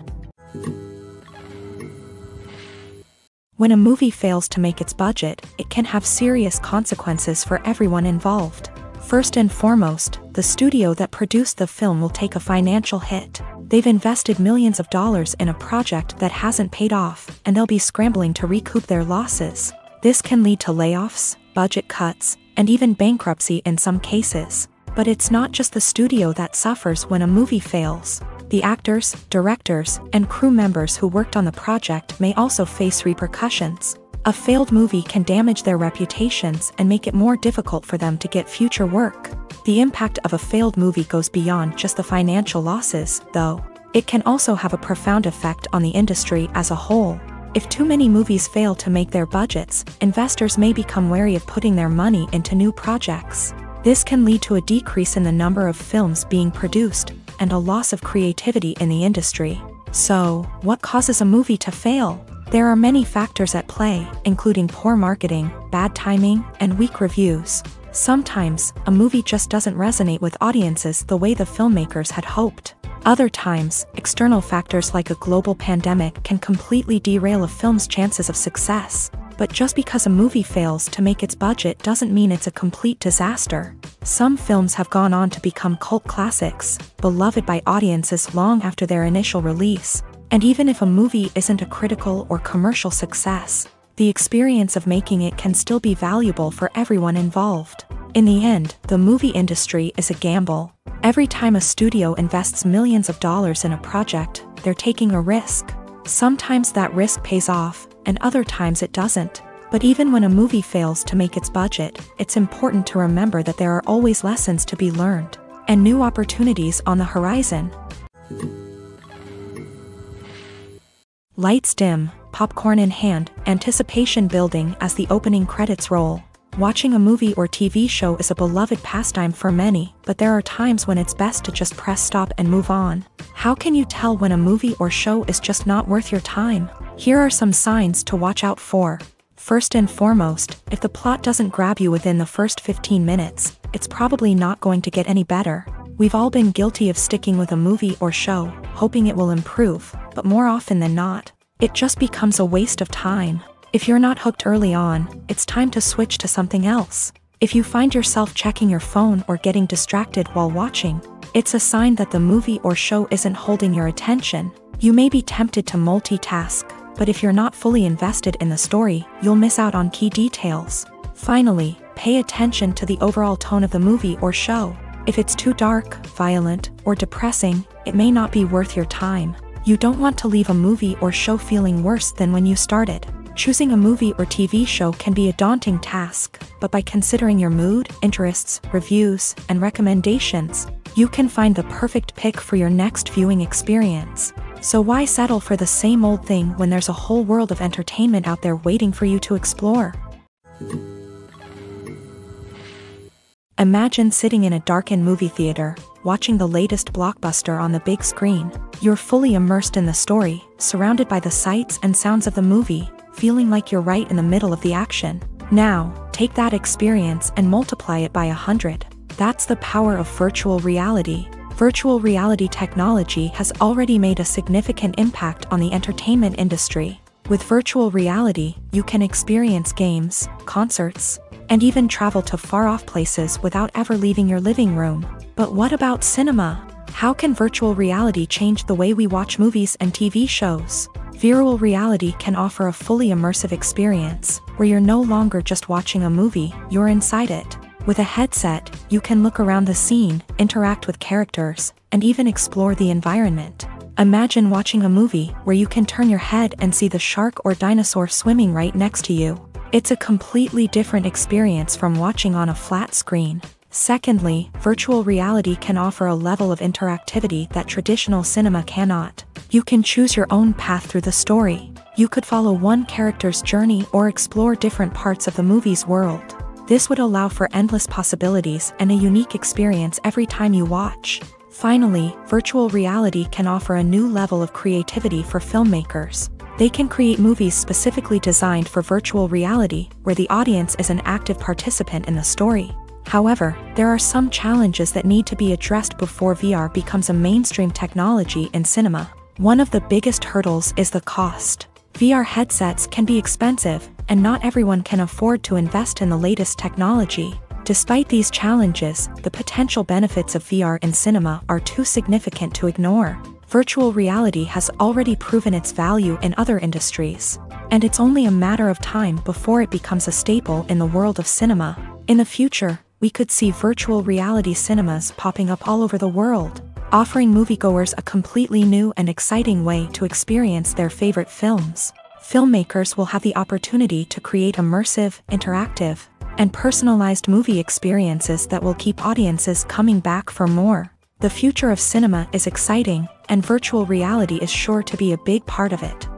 When a movie fails to make its budget, it can have serious consequences for everyone involved. First and foremost, the studio that produced the film will take a financial hit. They've invested millions of dollars in a project that hasn't paid off, and they'll be scrambling to recoup their losses. This can lead to layoffs, budget cuts, and even bankruptcy in some cases. But it's not just the studio that suffers when a movie fails. The actors, directors, and crew members who worked on the project may also face repercussions. A failed movie can damage their reputations and make it more difficult for them to get future work. The impact of a failed movie goes beyond just the financial losses, though. It can also have a profound effect on the industry as a whole. If too many movies fail to make their budgets, investors may become wary of putting their money into new projects. This can lead to a decrease in the number of films being produced, and a loss of creativity in the industry. So, what causes a movie to fail? There are many factors at play, including poor marketing, bad timing, and weak reviews. Sometimes, a movie just doesn't resonate with audiences the way the filmmakers had hoped. Other times, external factors like a global pandemic can completely derail a film's chances of success. But just because a movie fails to make its budget doesn't mean it's a complete disaster. Some films have gone on to become cult classics, beloved by audiences long after their initial release. And even if a movie isn't a critical or commercial success, the experience of making it can still be valuable for everyone involved. In the end, the movie industry is a gamble. Every time a studio invests millions of dollars in a project, they're taking a risk. Sometimes that risk pays off, and other times it doesn't. But even when a movie fails to make its budget, it's important to remember that there are always lessons to be learned, and new opportunities on the horizon. Lights dim, popcorn in hand, anticipation building as the opening credits roll. Watching a movie or TV show is a beloved pastime for many, but there are times when it's best to just press stop and move on. How can you tell when a movie or show is just not worth your time? Here are some signs to watch out for. First and foremost, if the plot doesn't grab you within the first 15 minutes, it's probably not going to get any better. We've all been guilty of sticking with a movie or show, hoping it will improve, but more often than not, it just becomes a waste of time. If you're not hooked early on, it's time to switch to something else. If you find yourself checking your phone or getting distracted while watching, it's a sign that the movie or show isn't holding your attention. You may be tempted to multitask, but if you're not fully invested in the story, you'll miss out on key details. Finally, pay attention to the overall tone of the movie or show. If it's too dark, violent, or depressing, it may not be worth your time. You don't want to leave a movie or show feeling worse than when you started. Choosing a movie or TV show can be a daunting task, but by considering your mood, interests, reviews, and recommendations, you can find the perfect pick for your next viewing experience. So why settle for the same old thing when there's a whole world of entertainment out there waiting for you to explore? Imagine sitting in a darkened movie theater, watching the latest blockbuster on the big screen. You're fully immersed in the story, surrounded by the sights and sounds of the movie, feeling like you're right in the middle of the action. Now, take that experience and multiply it by 100. That's the power of virtual reality. Virtual reality technology has already made a significant impact on the entertainment industry. With virtual reality, you can experience games, concerts, and even travel to far-off places without ever leaving your living room. But what about cinema? How can virtual reality change the way we watch movies and TV shows? Virtual reality can offer a fully immersive experience, where you're no longer just watching a movie, you're inside it. With a headset, you can look around the scene, interact with characters, and even explore the environment. Imagine watching a movie where you can turn your head and see the shark or dinosaur swimming right next to you. It's a completely different experience from watching on a flat screen. Secondly, virtual reality can offer a level of interactivity that traditional cinema cannot. You can choose your own path through the story. You could follow one character's journey or explore different parts of the movie's world. This would allow for endless possibilities and a unique experience every time you watch. Finally, virtual reality can offer a new level of creativity for filmmakers. They can create movies specifically designed for virtual reality, where the audience is an active participant in the story. However, there are some challenges that need to be addressed before VR becomes a mainstream technology in cinema. One of the biggest hurdles is the cost. VR headsets can be expensive, and not everyone can afford to invest in the latest technology. Despite these challenges, the potential benefits of VR in cinema are too significant to ignore. Virtual reality has already proven its value in other industries, and it's only a matter of time before it becomes a staple in the world of cinema. In the future, we could see virtual reality cinemas popping up all over the world, offering moviegoers a completely new and exciting way to experience their favorite films. Filmmakers will have the opportunity to create immersive, interactive, and personalized movie experiences that will keep audiences coming back for more. The future of cinema is exciting, and virtual reality is sure to be a big part of it.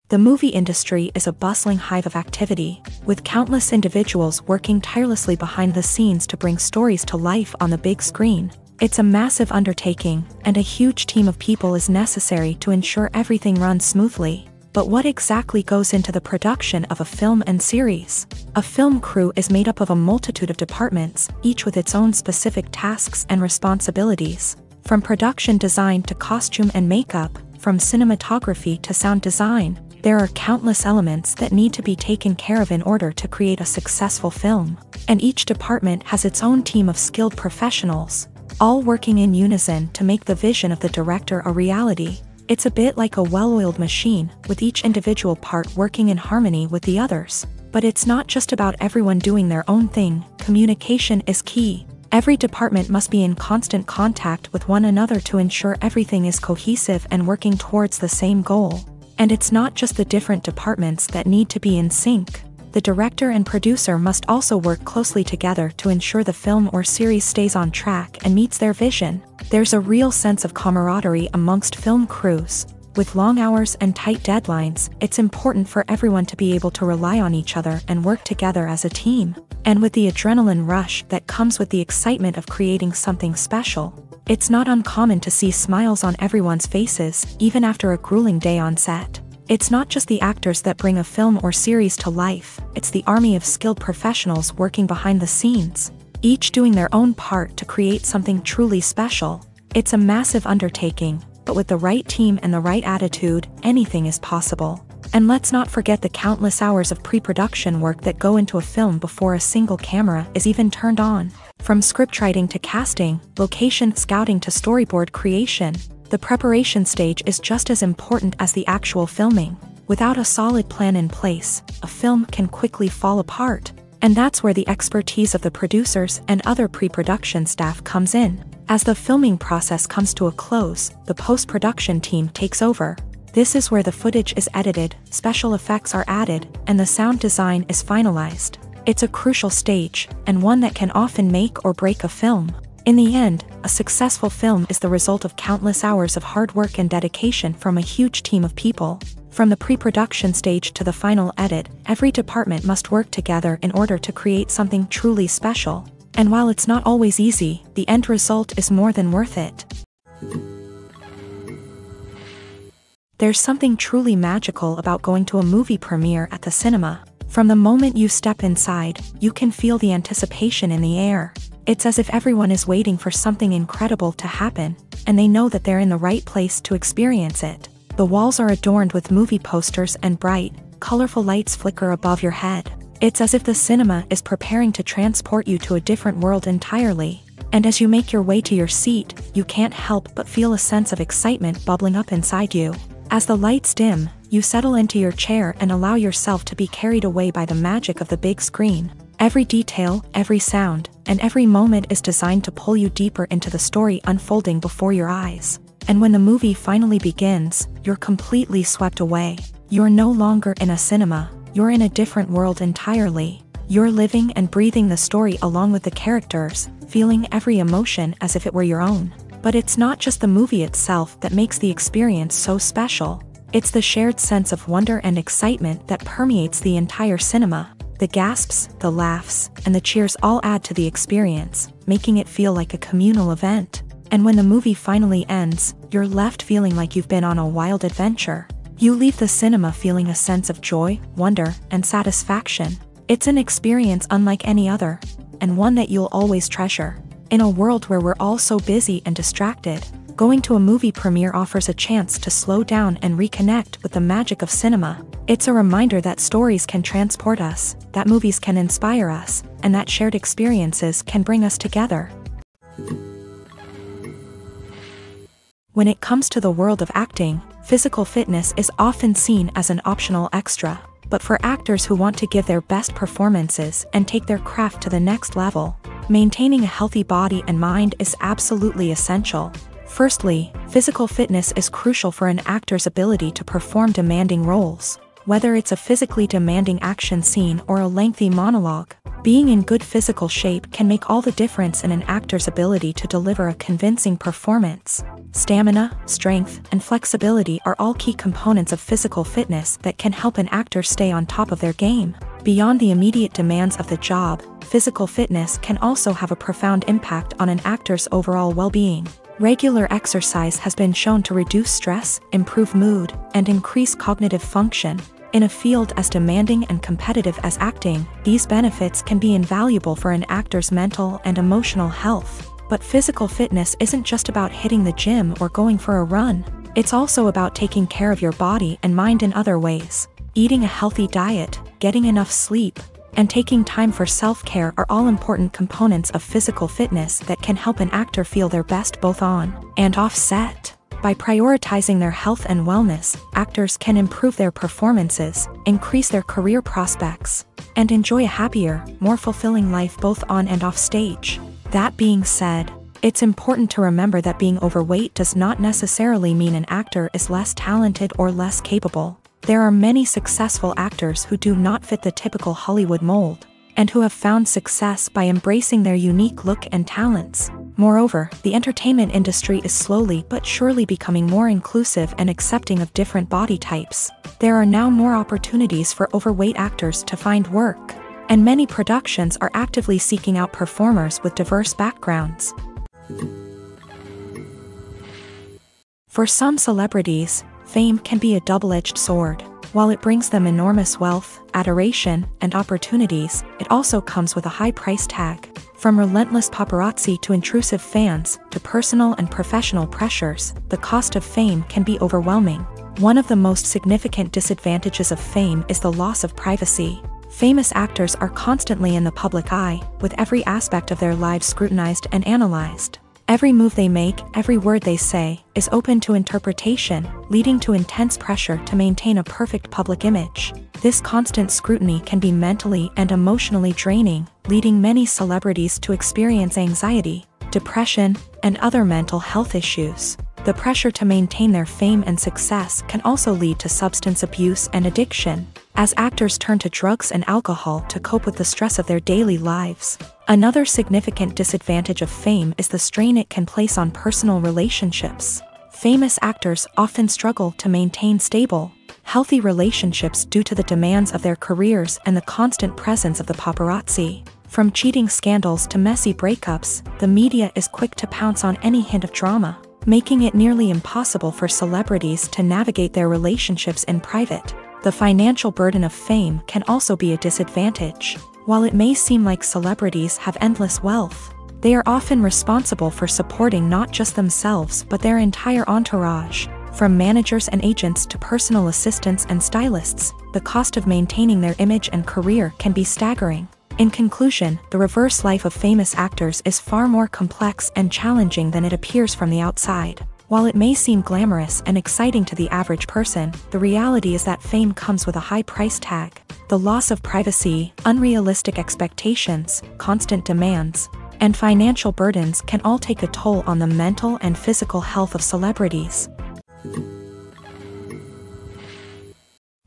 The movie industry is a bustling hive of activity, with countless individuals working tirelessly behind the scenes to bring stories to life on the big screen. It's a massive undertaking, and a huge team of people is necessary to ensure everything runs smoothly. But what exactly goes into the production of a film and series? A film crew is made up of a multitude of departments, each with its own specific tasks and responsibilities. From production design to costume and makeup, from cinematography to sound design, there are countless elements that need to be taken care of in order to create a successful film. And each department has its own team of skilled professionals, all working in unison to make the vision of the director a reality. It's a bit like a well-oiled machine, with each individual part working in harmony with the others. But it's not just about everyone doing their own thing. Communication is key. Every department must be in constant contact with one another to ensure everything is cohesive and working towards the same goal. And it's not just the different departments that need to be in sync. The director and producer must also work closely together to ensure the film or series stays on track and meets their vision. There's a real sense of camaraderie amongst film crews. With long hours and tight deadlines, it's important for everyone to be able to rely on each other and work together as a team. And with the adrenaline rush that comes with the excitement of creating something special, it's not uncommon to see smiles on everyone's faces, even after a grueling day on set. It's not just the actors that bring a film or series to life, it's the army of skilled professionals working behind the scenes, each doing their own part to create something truly special. It's a massive undertaking, but with the right team and the right attitude, anything is possible. And let's not forget the countless hours of pre-production work that go into a film before a single camera is even turned on. From scriptwriting to casting, location scouting to storyboard creation, the preparation stage is just as important as the actual filming. Without a solid plan in place, a film can quickly fall apart. And that's where the expertise of the producers and other pre-production staff comes in. As the filming process comes to a close, the post-production team takes over. This is where the footage is edited, special effects are added, and the sound design is finalized. It's a crucial stage, and one that can often make or break a film. In the end, a successful film is the result of countless hours of hard work and dedication from a huge team of people. From the pre-production stage to the final edit, every department must work together in order to create something truly special. And while it's not always easy, the end result is more than worth it. There's something truly magical about going to a movie premiere at the cinema. From the moment you step inside, you can feel the anticipation in the air. It's as if everyone is waiting for something incredible to happen, and they know that they're in the right place to experience it. The walls are adorned with movie posters and bright, colorful lights flicker above your head. It's as if the cinema is preparing to transport you to a different world entirely. And as you make your way to your seat, you can't help but feel a sense of excitement bubbling up inside you. As the lights dim, you settle into your chair and allow yourself to be carried away by the magic of the big screen. Every detail, every sound, and every moment is designed to pull you deeper into the story unfolding before your eyes. And when the movie finally begins, you're completely swept away. You're no longer in a cinema, you're in a different world entirely. You're living and breathing the story along with the characters, feeling every emotion as if it were your own. But it's not just the movie itself that makes the experience so special. It's the shared sense of wonder and excitement that permeates the entire cinema. The gasps, the laughs, and the cheers all add to the experience, making it feel like a communal event. And when the movie finally ends, you're left feeling like you've been on a wild adventure. You leave the cinema feeling a sense of joy, wonder, and satisfaction. It's an experience unlike any other, and one that you'll always treasure. In a world where we're all so busy and distracted, going to a movie premiere offers a chance to slow down and reconnect with the magic of cinema. It's a reminder that stories can transport us, that movies can inspire us, and that shared experiences can bring us together. When it comes to the world of acting, physical fitness is often seen as an optional extra. But for actors who want to give their best performances and take their craft to the next level, maintaining a healthy body and mind is absolutely essential. Firstly, physical fitness is crucial for an actor's ability to perform demanding roles. Whether it's a physically demanding action scene or a lengthy monologue, being in good physical shape can make all the difference in an actor's ability to deliver a convincing performance. Stamina, strength, and flexibility are all key components of physical fitness that can help an actor stay on top of their game. Beyond the immediate demands of the job, physical fitness can also have a profound impact on an actor's overall well-being. Regular exercise has been shown to reduce stress, improve mood, and increase cognitive function. In a field as demanding and competitive as acting, these benefits can be invaluable for an actor's mental and emotional health. But physical fitness isn't just about hitting the gym or going for a run. It's also about taking care of your body and mind in other ways. Eating a healthy diet, getting enough sleep, and taking time for self-care are all important components of physical fitness that can help an actor feel their best both on and off set. By prioritizing their health and wellness, actors can improve their performances, increase their career prospects, and enjoy a happier, more fulfilling life both on and off stage. That being said, it's important to remember that being overweight does not necessarily mean an actor is less talented or less capable. There are many successful actors who do not fit the typical Hollywood mold, and who have found success by embracing their unique look and talents. Moreover, the entertainment industry is slowly but surely becoming more inclusive and accepting of different body types. There are now more opportunities for overweight actors to find work, and many productions are actively seeking out performers with diverse backgrounds. For some celebrities, fame can be a double-edged sword. While it brings them enormous wealth, adoration, and opportunities, it also comes with a high price tag. From relentless paparazzi to intrusive fans, to personal and professional pressures, the cost of fame can be overwhelming. One of the most significant disadvantages of fame is the loss of privacy. Famous actors are constantly in the public eye, with every aspect of their lives scrutinized and analyzed. Every move they make, every word they say, is open to interpretation, leading to intense pressure to maintain a perfect public image. This constant scrutiny can be mentally and emotionally draining, leading many celebrities to experience anxiety, depression, and other mental health issues. The pressure to maintain their fame and success can also lead to substance abuse and addiction, as actors turn to drugs and alcohol to cope with the stress of their daily lives. Another significant disadvantage of fame is the strain it can place on personal relationships. Famous actors often struggle to maintain stable, healthy relationships due to the demands of their careers and the constant presence of the paparazzi. From cheating scandals to messy breakups, the media is quick to pounce on any hint of drama, making it nearly impossible for celebrities to navigate their relationships in private. The financial burden of fame can also be a disadvantage. While it may seem like celebrities have endless wealth, they are often responsible for supporting not just themselves but their entire entourage. From managers and agents to personal assistants and stylists, the cost of maintaining their image and career can be staggering. In conclusion, the reverse life of famous actors is far more complex and challenging than it appears from the outside. While it may seem glamorous and exciting to the average person, the reality is that fame comes with a high price tag. The loss of privacy, unrealistic expectations, constant demands, and financial burdens can all take a toll on the mental and physical health of celebrities.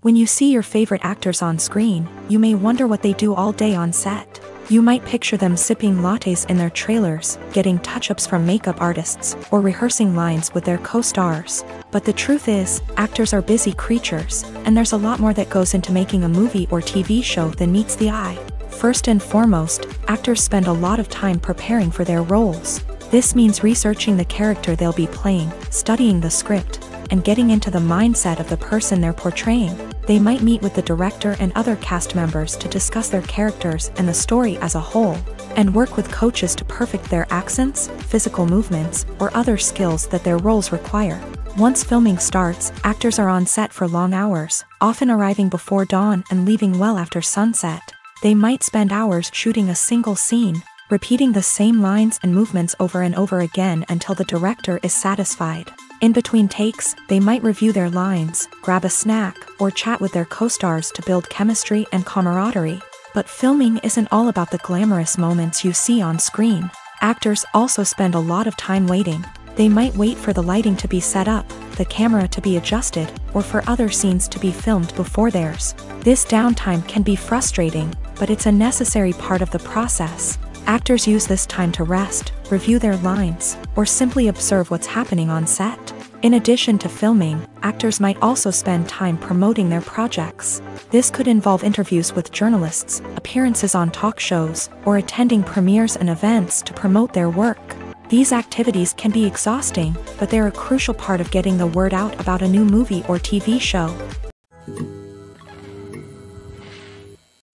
When you see your favorite actors on screen, you may wonder what they do all day on set. You might picture them sipping lattes in their trailers, getting touch-ups from makeup artists, or rehearsing lines with their co-stars. But the truth is, actors are busy creatures, and there's a lot more that goes into making a movie or TV show than meets the eye. First and foremost, actors spend a lot of time preparing for their roles. This means researching the character they'll be playing, studying the script, and getting into the mindset of the person they're portraying. They might meet with the director and other cast members to discuss their characters and the story as a whole, and work with coaches to perfect their accents, physical movements, or other skills that their roles require. Once filming starts, actors are on set for long hours, often arriving before dawn and leaving well after sunset. They might spend hours shooting a single scene, repeating the same lines and movements over and over again until the director is satisfied. In between takes, they might review their lines, grab a snack, or chat with their co-stars to build chemistry and camaraderie. But filming isn't all about the glamorous moments you see on screen. Actors also spend a lot of time waiting. They might wait for the lighting to be set up, the camera to be adjusted, or for other scenes to be filmed before theirs. This downtime can be frustrating, but it's a necessary part of the process. Actors use this time to rest, review their lines, or simply observe what's happening on set. In addition to filming, actors might also spend time promoting their projects. This could involve interviews with journalists, appearances on talk shows, or attending premieres and events to promote their work. These activities can be exhausting, but they're a crucial part of getting the word out about a new movie or TV show.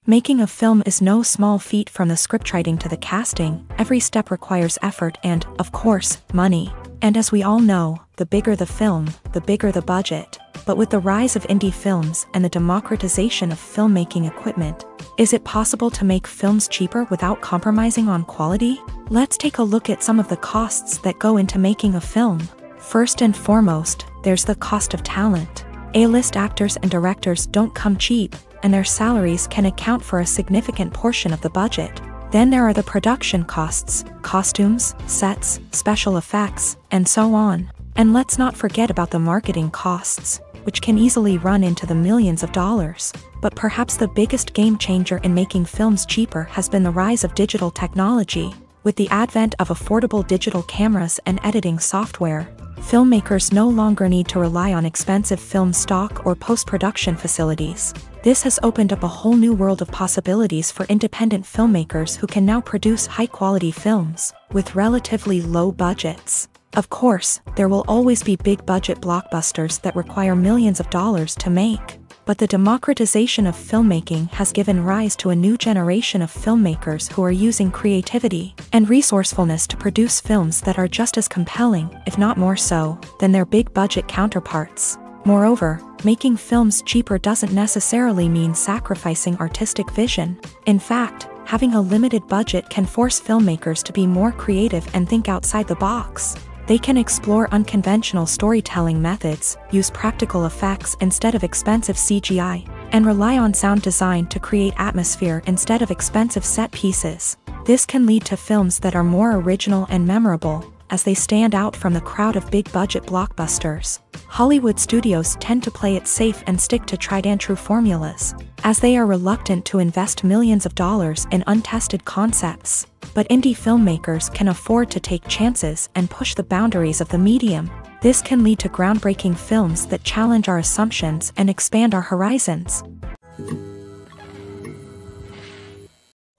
Making a film is no small feat. From the scriptwriting to the casting, every step requires effort and, of course, money. And as we all know, the bigger the film, the bigger the budget. But with the rise of indie films and the democratization of filmmaking equipment, is it possible to make films cheaper without compromising on quality? Let's take a look at some of the costs that go into making a film. First and foremost, there's the cost of talent. A-list actors and directors don't come cheap, and their salaries can account for a significant portion of the budget. Then there are the production costs, costumes, sets, special effects, and so on. And let's not forget about the marketing costs, which can easily run into the millions of dollars. But perhaps the biggest game changer in making films cheaper has been the rise of digital technology. With the advent of affordable digital cameras and editing software, filmmakers no longer need to rely on expensive film stock or post-production facilities. This has opened up a whole new world of possibilities for independent filmmakers who can now produce high-quality films with relatively low budgets. Of course, there will always be big-budget blockbusters that require millions of dollars to make. But the democratization of filmmaking has given rise to a new generation of filmmakers who are using creativity and resourcefulness to produce films that are just as compelling, if not more so, than their big-budget counterparts. Moreover, making films cheaper doesn't necessarily mean sacrificing artistic vision. In fact, having a limited budget can force filmmakers to be more creative and think outside the box. They can explore unconventional storytelling methods, use practical effects instead of expensive CGI, and rely on sound design to create atmosphere instead of expensive set pieces. This can lead to films that are more original and memorable, as they stand out from the crowd of big-budget blockbusters. Hollywood studios tend to play it safe and stick to tried-and-true formulas, as they are reluctant to invest millions of dollars in untested concepts. But indie filmmakers can afford to take chances and push the boundaries of the medium. This can lead to groundbreaking films that challenge our assumptions and expand our horizons.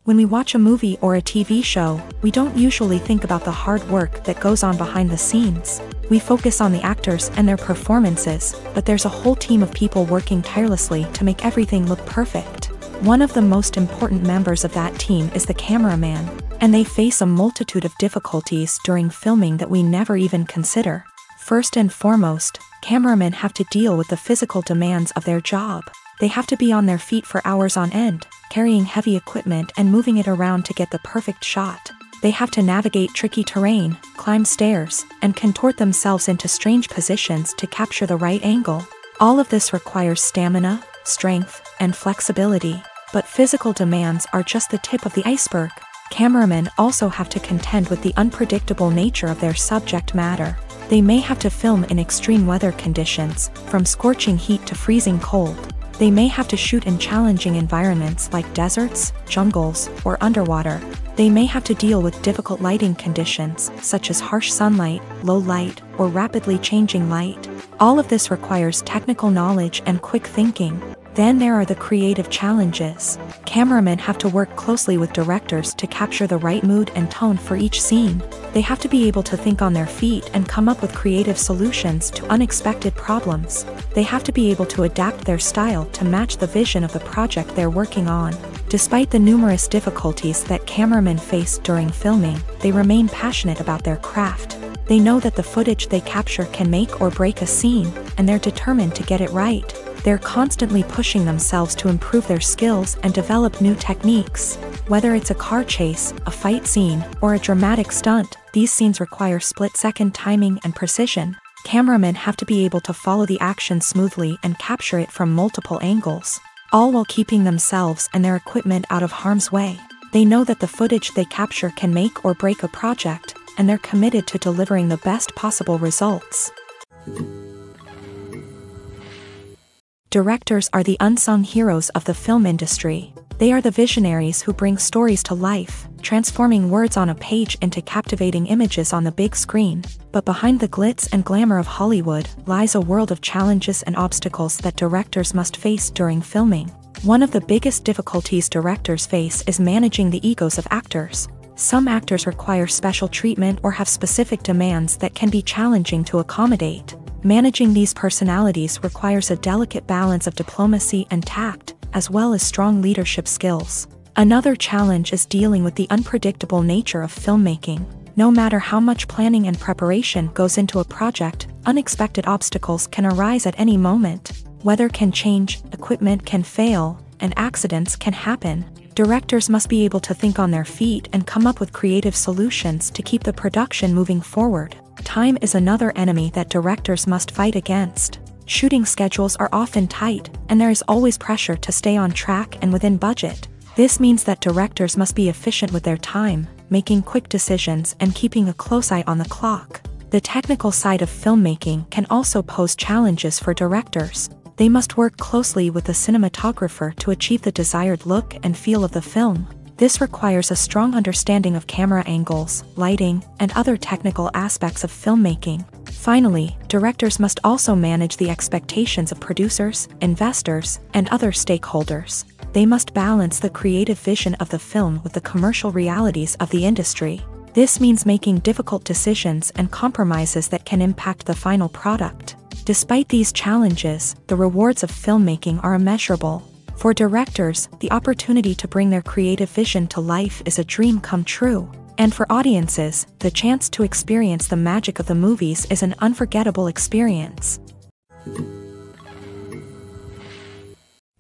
When we watch a movie or a TV show, we don't usually think about the hard work that goes on behind the scenes. We focus on the actors and their performances, but there's a whole team of people working tirelessly to make everything look perfect. One of the most important members of that team is the cameraman, and they face a multitude of difficulties during filming that we never even consider. First and foremost, cameramen have to deal with the physical demands of their job. They have to be on their feet for hours on end, carrying heavy equipment and moving it around to get the perfect shot. They have to navigate tricky terrain, climb stairs, and contort themselves into strange positions to capture the right angle. All of this requires stamina, strength, and flexibility. But physical demands are just the tip of the iceberg. Cameramen also have to contend with the unpredictable nature of their subject matter. They may have to film in extreme weather conditions, from scorching heat to freezing cold. They may have to shoot in challenging environments like deserts, jungles, or underwater. They may have to deal with difficult lighting conditions, such as harsh sunlight, low light, or rapidly changing light. All of this requires technical knowledge and quick thinking. Then there are the creative challenges. Cameramen have to work closely with directors to capture the right mood and tone for each scene. They have to be able to think on their feet and come up with creative solutions to unexpected problems. They have to be able to adapt their style to match the vision of the project they're working on. Despite the numerous difficulties that cameramen face during filming, they remain passionate about their craft. They know that the footage they capture can make or break a scene, and they're determined to get it right. They're constantly pushing themselves to improve their skills and develop new techniques. Whether it's a car chase, a fight scene, or a dramatic stunt, these scenes require split-second timing and precision. Cameramen have to be able to follow the action smoothly and capture it from multiple angles, all while keeping themselves and their equipment out of harm's way. They know that the footage they capture can make or break a project, and they're committed to delivering the best possible results. Directors are the unsung heroes of the film industry. They are the visionaries who bring stories to life, transforming words on a page into captivating images on the big screen. But behind the glitz and glamour of Hollywood lies a world of challenges and obstacles that directors must face during filming. One of the biggest difficulties directors face is managing the egos of actors. Some actors require special treatment or have specific demands that can be challenging to accommodate. Managing these personalities requires a delicate balance of diplomacy and tact, as well as strong leadership skills. Another challenge is dealing with the unpredictable nature of filmmaking. No matter how much planning and preparation goes into a project, unexpected obstacles can arise at any moment. Weather can change, equipment can fail, and accidents can happen. Directors must be able to think on their feet and come up with creative solutions to keep the production moving forward. Time is another enemy that directors must fight against. Shooting schedules are often tight, and there is always pressure to stay on track and within budget. This means that directors must be efficient with their time, making quick decisions and keeping a close eye on the clock. The technical side of filmmaking can also pose challenges for directors. They must work closely with the cinematographer to achieve the desired look and feel of the film. This requires a strong understanding of camera angles, lighting, and other technical aspects of filmmaking. Finally, directors must also manage the expectations of producers, investors, and other stakeholders. They must balance the creative vision of the film with the commercial realities of the industry. This means making difficult decisions and compromises that can impact the final product. Despite these challenges, the rewards of filmmaking are immeasurable. For directors, the opportunity to bring their creative vision to life is a dream come true. And for audiences, the chance to experience the magic of the movies is an unforgettable experience.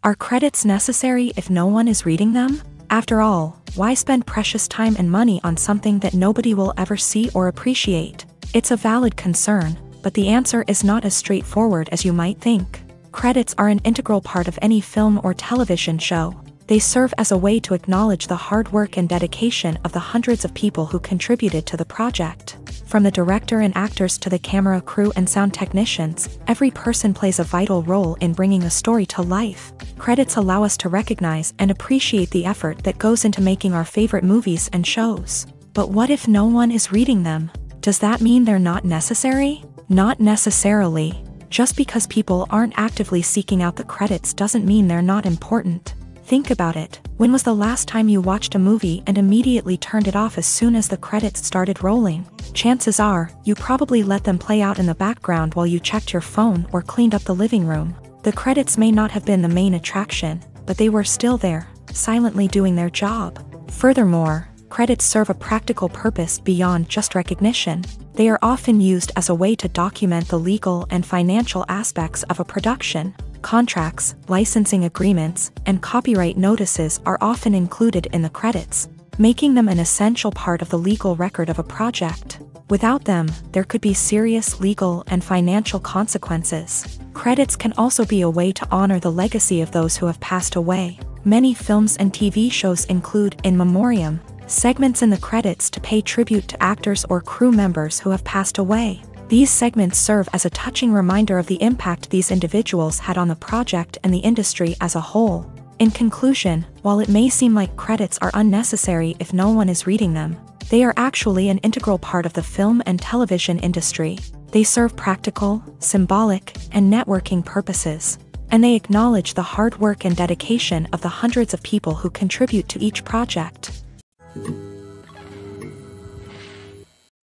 Are credits necessary if no one is reading them? After all, why spend precious time and money on something that nobody will ever see or appreciate? It's a valid concern, but the answer is not as straightforward as you might think. Credits are an integral part of any film or television show. They serve as a way to acknowledge the hard work and dedication of the hundreds of people who contributed to the project. From the director and actors to the camera crew and sound technicians, every person plays a vital role in bringing a story to life. Credits allow us to recognize and appreciate the effort that goes into making our favorite movies and shows. But what if no one is reading them? Does that mean they're not necessary? Not necessarily. Just because people aren't actively seeking out the credits doesn't mean they're not important. Think about it. When was the last time you watched a movie and immediately turned it off as soon as the credits started rolling? Chances are, you probably let them play out in the background while you checked your phone or cleaned up the living room. The credits may not have been the main attraction, but they were still there, silently doing their job. Furthermore, credits serve a practical purpose beyond just recognition. They are often used as a way to document the legal and financial aspects of a production. Contracts, licensing agreements, and copyright notices are often included in the credits, making them an essential part of the legal record of a project. Without them, there could be serious legal and financial consequences. Credits can also be a way to honor the legacy of those who have passed away. Many films and TV shows include in memoriam segments in the credits to pay tribute to actors or crew members who have passed away. These segments serve as a touching reminder of the impact these individuals had on the project and the industry as a whole. In conclusion, while it may seem like credits are unnecessary if no one is reading them, they are actually an integral part of the film and television industry. They serve practical, symbolic, and networking purposes, and they acknowledge the hard work and dedication of the hundreds of people who contribute to each project.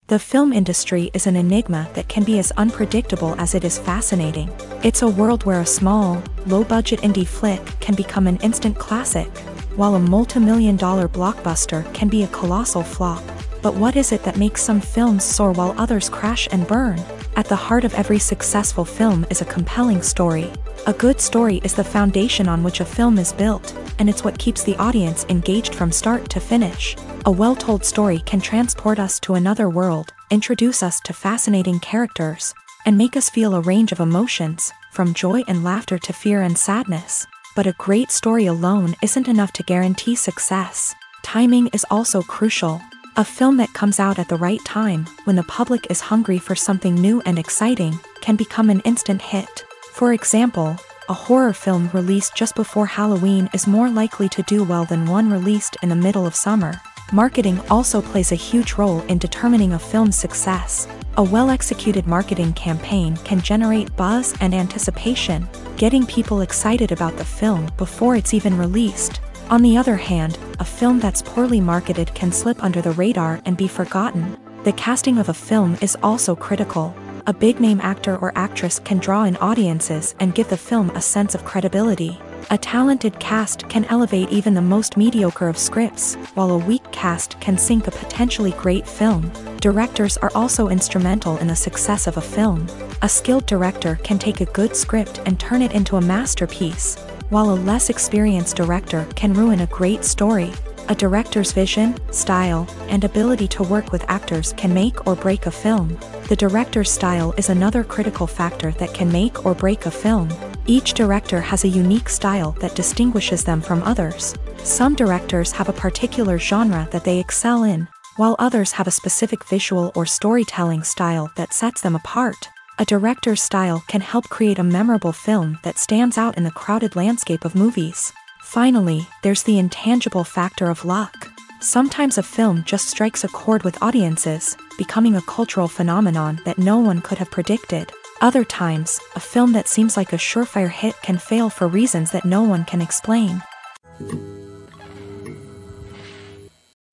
The film industry is an enigma that can be as unpredictable as it is fascinating. It's a world where a small, low-budget indie flick can become an instant classic, while a multi-million-dollar blockbuster can be a colossal flop. But what is it that makes some films soar while others crash and burn? At the heart of every successful film is a compelling story. A good story is the foundation on which a film is built, and it's what keeps the audience engaged from start to finish. A well-told story can transport us to another world, introduce us to fascinating characters, and make us feel a range of emotions, from joy and laughter to fear and sadness. But a great story alone isn't enough to guarantee success. Timing is also crucial. A film that comes out at the right time, when the public is hungry for something new and exciting, can become an instant hit. For example, a horror film released just before Halloween is more likely to do well than one released in the middle of summer. Marketing also plays a huge role in determining a film's success. A well-executed marketing campaign can generate buzz and anticipation, getting people excited about the film before it's even released. On the other hand, a film that's poorly marketed can slip under the radar and be forgotten. The casting of a film is also critical. A big-name actor or actress can draw in audiences and give the film a sense of credibility. A talented cast can elevate even the most mediocre of scripts, while a weak cast can sink a potentially great film. Directors are also instrumental in the success of a film. A skilled director can take a good script and turn it into a masterpiece, while a less experienced director can ruin a great story. A director's vision, style, and ability to work with actors can make or break a film. The director's style is another critical factor that can make or break a film. Each director has a unique style that distinguishes them from others. Some directors have a particular genre that they excel in, while others have a specific visual or storytelling style that sets them apart. A director's style can help create a memorable film that stands out in the crowded landscape of movies. Finally, there's the intangible factor of luck. Sometimes a film just strikes a chord with audiences, becoming a cultural phenomenon that no one could have predicted. Other times, a film that seems like a surefire hit can fail for reasons that no one can explain.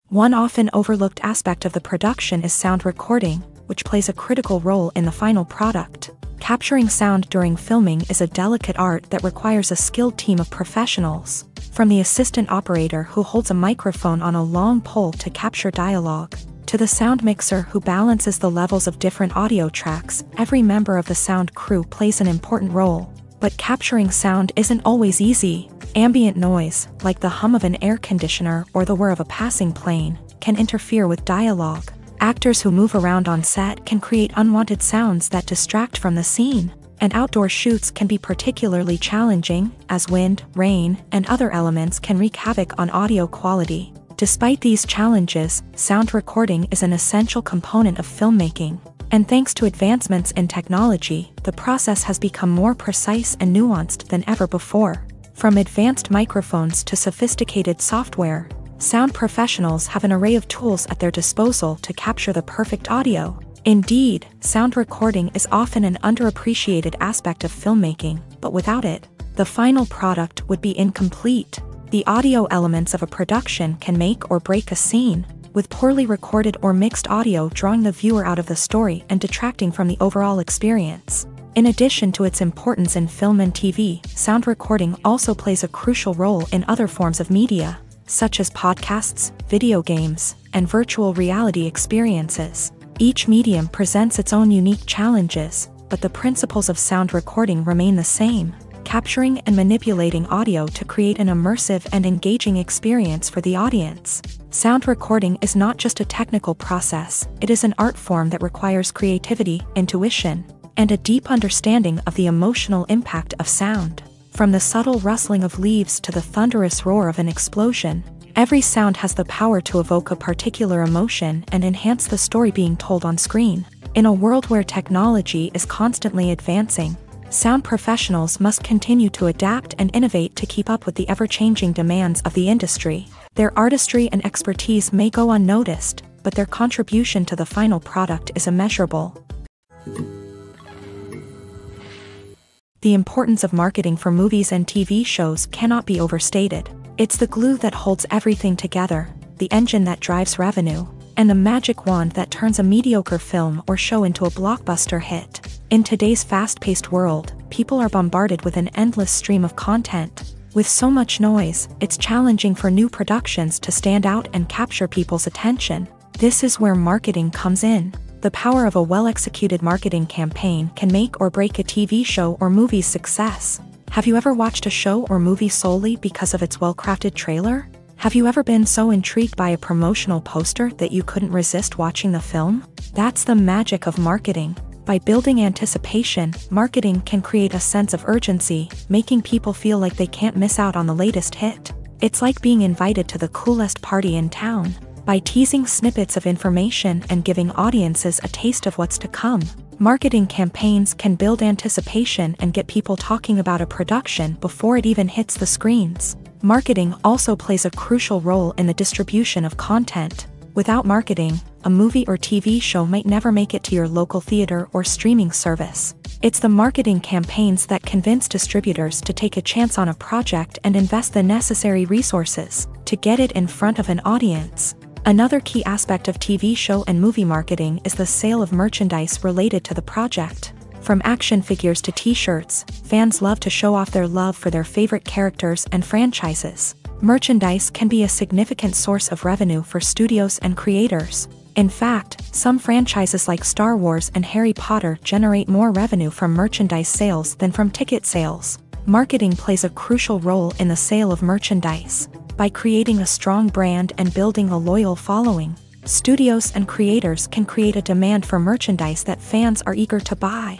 One often overlooked aspect of the production is sound recording, which plays a critical role in the final product. Capturing sound during filming is a delicate art that requires a skilled team of professionals. From the assistant operator who holds a microphone on a long pole to capture dialogue, to the sound mixer who balances the levels of different audio tracks, every member of the sound crew plays an important role. But capturing sound isn't always easy. Ambient noise, like the hum of an air conditioner or the whir of a passing plane, can interfere with dialogue. Actors who move around on set can create unwanted sounds that distract from the scene, and outdoor shoots can be particularly challenging, as wind, rain, and other elements can wreak havoc on audio quality. Despite these challenges, sound recording is an essential component of filmmaking, and thanks to advancements in technology, the process has become more precise and nuanced than ever before. From advanced microphones to sophisticated software, sound professionals have an array of tools at their disposal to capture the perfect audio. Indeed, sound recording is often an underappreciated aspect of filmmaking, but without it, the final product would be incomplete. The audio elements of a production can make or break a scene, with poorly recorded or mixed audio drawing the viewer out of the story and detracting from the overall experience. In addition to its importance in film and TV, sound recording also plays a crucial role in other forms of media, such as podcasts, video games, and virtual reality experiences. Each medium presents its own unique challenges, but the principles of sound recording remain the same. capturing and manipulating audio to create an immersive and engaging experience for the audience. Sound recording is not just a technical process, it is an art form that requires creativity, intuition, and a deep understanding of the emotional impact of sound. From the subtle rustling of leaves to the thunderous roar of an explosion, every sound has the power to evoke a particular emotion and enhance the story being told on screen. In a world where technology is constantly advancing, sound professionals must continue to adapt and innovate to keep up with the ever-changing demands of the industry. Their artistry and expertise may go unnoticed, but their contribution to the final product is immeasurable. The importance of marketing for movies and TV shows cannot be overstated. It's the glue that holds everything together, the engine that drives revenue, and the magic wand that turns a mediocre film or show into a blockbuster hit. In today's fast-paced world, people are bombarded with an endless stream of content. With so much noise, it's challenging for new productions to stand out and capture people's attention. This is where marketing comes in. The power of a well-executed marketing campaign can make or break a TV show or movie's success. Have you ever watched a show or movie solely because of its well-crafted trailer? Have you ever been so intrigued by a promotional poster that you couldn't resist watching the film? That's the magic of marketing. By building anticipation, marketing can create a sense of urgency, making people feel like they can't miss out on the latest hit. It's like being invited to the coolest party in town. By teasing snippets of information and giving audiences a taste of what's to come, marketing campaigns can build anticipation and get people talking about a production before it even hits the screens. Marketing also plays a crucial role in the distribution of content. Without marketing, a movie or TV show might never make it to your local theater or streaming service. It's the marketing campaigns that convince distributors to take a chance on a project and invest the necessary resources to get it in front of an audience. Another key aspect of TV show and movie marketing is the sale of merchandise related to the project. From action figures to t-shirts, fans love to show off their love for their favorite characters and franchises. Merchandise can be a significant source of revenue for studios and creators. In fact, some franchises like Star Wars and Harry Potter generate more revenue from merchandise sales than from ticket sales. Marketing plays a crucial role in the sale of merchandise. By creating a strong brand and building a loyal following, studios and creators can create a demand for merchandise that fans are eager to buy.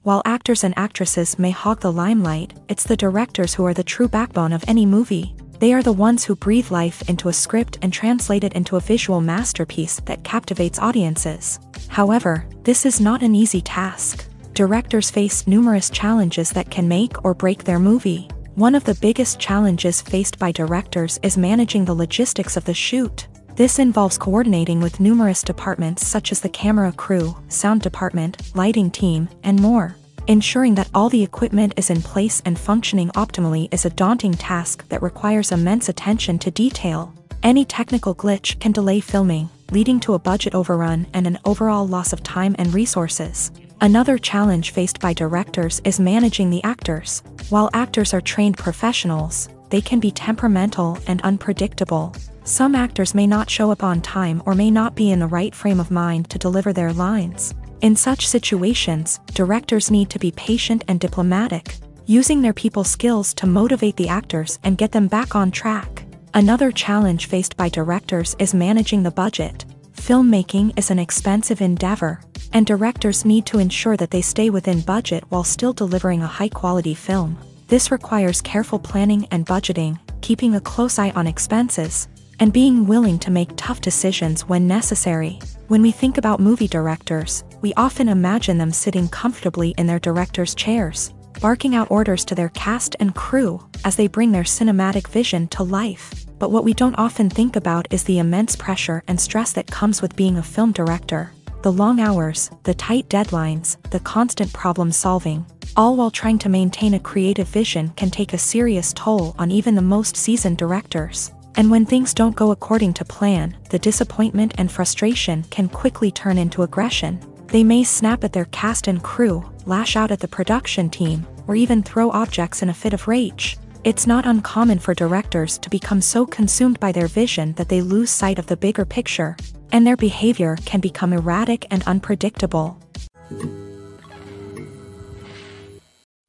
While actors and actresses may hog the limelight, it's the directors who are the true backbone of any movie. They are the ones who breathe life into a script and translate it into a visual masterpiece that captivates audiences. However, this is not an easy task. Directors face numerous challenges that can make or break their movie. One of the biggest challenges faced by directors is managing the logistics of the shoot. This involves coordinating with numerous departments such as the camera crew, sound department, lighting team, and more. Ensuring that all the equipment is in place and functioning optimally is a daunting task that requires immense attention to detail. Any technical glitch can delay filming, leading to a budget overrun and an overall loss of time and resources. Another challenge faced by directors is managing the actors. While actors are trained professionals, they can be temperamental and unpredictable. Some actors may not show up on time or may not be in the right frame of mind to deliver their lines. In such situations, directors need to be patient and diplomatic, using their people skills to motivate the actors and get them back on track. Another challenge faced by directors is managing the budget. Filmmaking is an expensive endeavor, and directors need to ensure that they stay within budget while still delivering a high-quality film. This requires careful planning and budgeting, keeping a close eye on expenses, and being willing to make tough decisions when necessary. When we think about movie directors, we often imagine them sitting comfortably in their director's chairs, barking out orders to their cast and crew as they bring their cinematic vision to life. But what we don't often think about is the immense pressure and stress that comes with being a film director. The long hours, the tight deadlines, the constant problem solving, all while trying to maintain a creative vision can take a serious toll on even the most seasoned directors. And when things don't go according to plan, the disappointment and frustration can quickly turn into aggression. They may snap at their cast and crew, lash out at the production team, or even throw objects in a fit of rage. It's not uncommon for directors to become so consumed by their vision that they lose sight of the bigger picture, and their behavior can become erratic and unpredictable.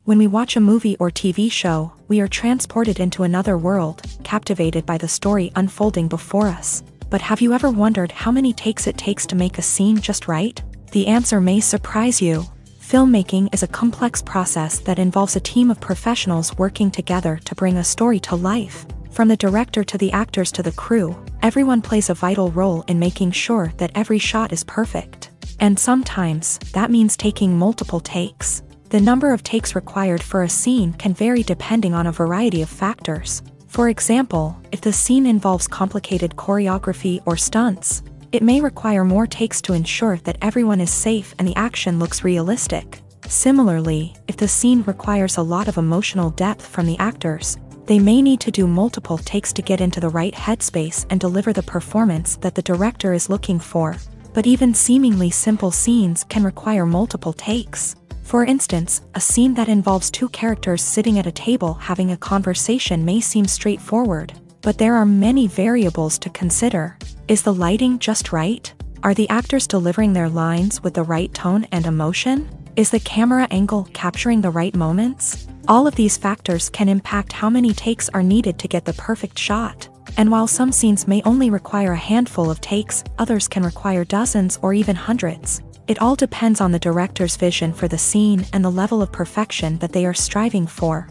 When we watch a movie or TV show, we are transported into another world, captivated by the story unfolding before us. But have you ever wondered how many takes it takes to make a scene just right? The answer may surprise you. Filmmaking is a complex process that involves a team of professionals working together to bring a story to life. From the director to the actors to the crew, everyone plays a vital role in making sure that every shot is perfect. And sometimes, that means taking multiple takes. The number of takes required for a scene can vary depending on a variety of factors. For example, if the scene involves complicated choreography or stunts, it may require more takes to ensure that everyone is safe and the action looks realistic. Similarly, if the scene requires a lot of emotional depth from the actors, they may need to do multiple takes to get into the right headspace and deliver the performance that the director is looking for. But even seemingly simple scenes can require multiple takes. For instance, a scene that involves two characters sitting at a table having a conversation may seem straightforward, but there are many variables to consider. Is the lighting just right? Are the actors delivering their lines with the right tone and emotion? Is the camera angle capturing the right moments? All of these factors can impact how many takes are needed to get the perfect shot. And while some scenes may only require a handful of takes, others can require dozens or even hundreds. It all depends on the director's vision for the scene and the level of perfection that they are striving for.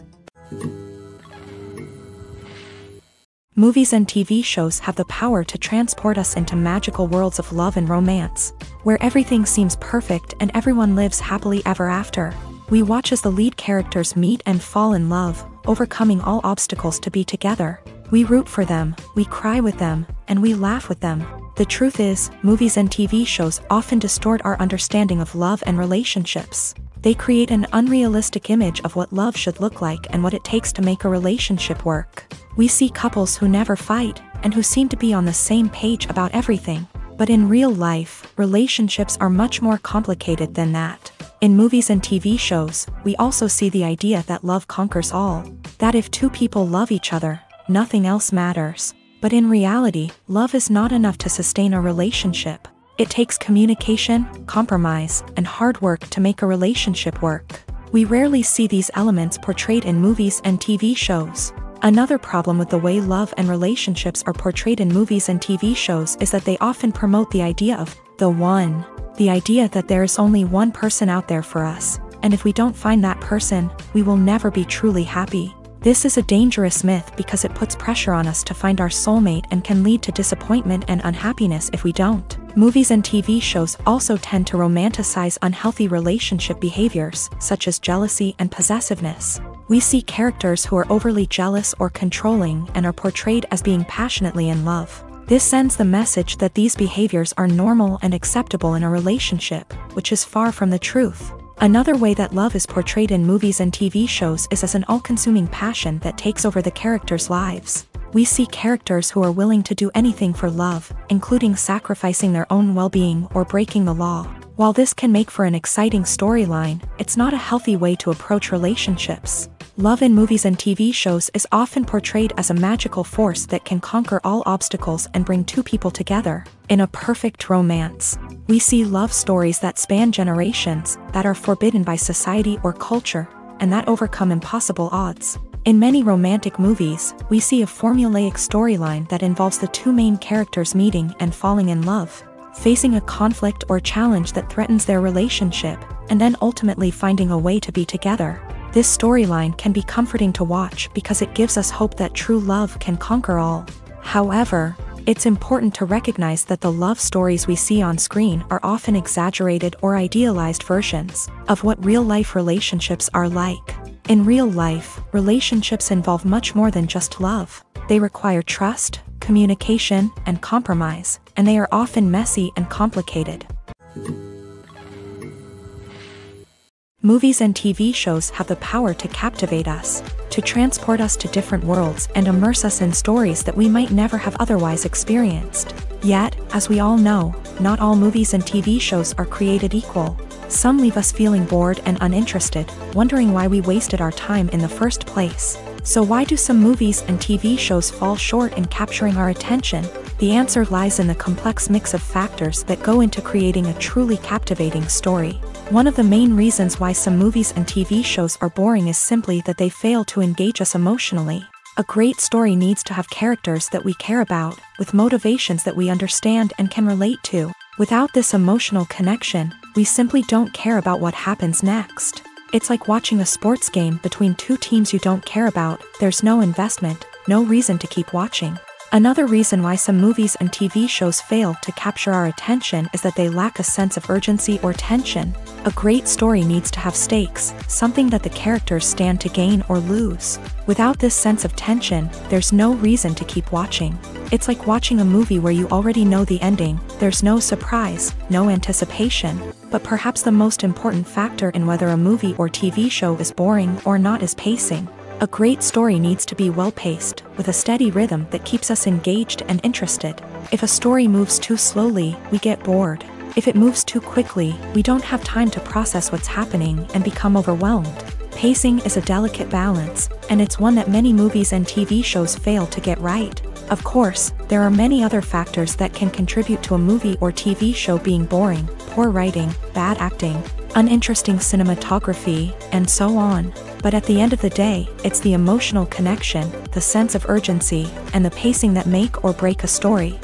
Movies and TV shows have the power to transport us into magical worlds of love and romance, where everything seems perfect and everyone lives happily ever after. We watch as the lead characters meet and fall in love, overcoming all obstacles to be together. We root for them, we cry with them, and we laugh with them. The truth is, movies and TV shows often distort our understanding of love and relationships. They create an unrealistic image of what love should look like and what it takes to make a relationship work. We see couples who never fight, and who seem to be on the same page about everything. But in real life, relationships are much more complicated than that. In movies and TV shows, we also see the idea that love conquers all. That if two people love each other, nothing else matters. But in reality, love is not enough to sustain a relationship. It takes communication, compromise, and hard work to make a relationship work. We rarely see these elements portrayed in movies and TV shows. Another problem with the way love and relationships are portrayed in movies and TV shows is that they often promote the idea of the one. The idea that there is only one person out there for us, and if we don't find that person, we will never be truly happy. This is a dangerous myth because it puts pressure on us to find our soulmate and can lead to disappointment and unhappiness if we don't. Movies and TV shows also tend to romanticize unhealthy relationship behaviors, such as jealousy and possessiveness. We see characters who are overly jealous or controlling and are portrayed as being passionately in love. This sends the message that these behaviors are normal and acceptable in a relationship, which is far from the truth. Another way that love is portrayed in movies and TV shows is as an all-consuming passion that takes over the characters' lives. We see characters who are willing to do anything for love, including sacrificing their own well-being or breaking the law. While this can make for an exciting storyline, it's not a healthy way to approach relationships. Love in movies and TV shows is often portrayed as a magical force that can conquer all obstacles and bring two people together in a perfect romance. We see love stories that span generations, that are forbidden by society or culture, and that overcome impossible odds. In many romantic movies, we see a formulaic storyline that involves the two main characters meeting and falling in love, facing a conflict or challenge that threatens their relationship, and then ultimately finding a way to be together. This storyline can be comforting to watch because it gives us hope that true love can conquer all. However, it's important to recognize that the love stories we see on screen are often exaggerated or idealized versions of what real-life relationships are like. In real life, relationships involve much more than just love. They require trust, communication, and compromise, and they are often messy and complicated. Movies and TV shows have the power to captivate us, to transport us to different worlds and immerse us in stories that we might never have otherwise experienced. Yet, as we all know, not all movies and TV shows are created equal. Some leave us feeling bored and uninterested, wondering why we wasted our time in the first place. So why do some movies and TV shows fall short in capturing our attention? The answer lies in the complex mix of factors that go into creating a truly captivating story. One of the main reasons why some movies and TV shows are boring is simply that they fail to engage us emotionally. A great story needs to have characters that we care about, with motivations that we understand and can relate to. Without this emotional connection, we simply don't care about what happens next. It's like watching a sports game between two teams you don't care about. There's no investment, no reason to keep watching. Another reason why some movies and TV shows fail to capture our attention is that they lack a sense of urgency or tension. A great story needs to have stakes, something that the characters stand to gain or lose. Without this sense of tension, there's no reason to keep watching. It's like watching a movie where you already know the ending. There's no surprise, no anticipation. But perhaps the most important factor in whether a movie or TV show is boring or not is pacing. A great story needs to be well-paced, with a steady rhythm that keeps us engaged and interested. If a story moves too slowly, we get bored. If it moves too quickly, we don't have time to process what's happening and become overwhelmed. Pacing is a delicate balance, and it's one that many movies and TV shows fail to get right. Of course, there are many other factors that can contribute to a movie or TV show being boring: poor writing, bad acting, uninteresting cinematography, and so on. But at the end of the day, it's the emotional connection, the sense of urgency, and the pacing that make or break a story.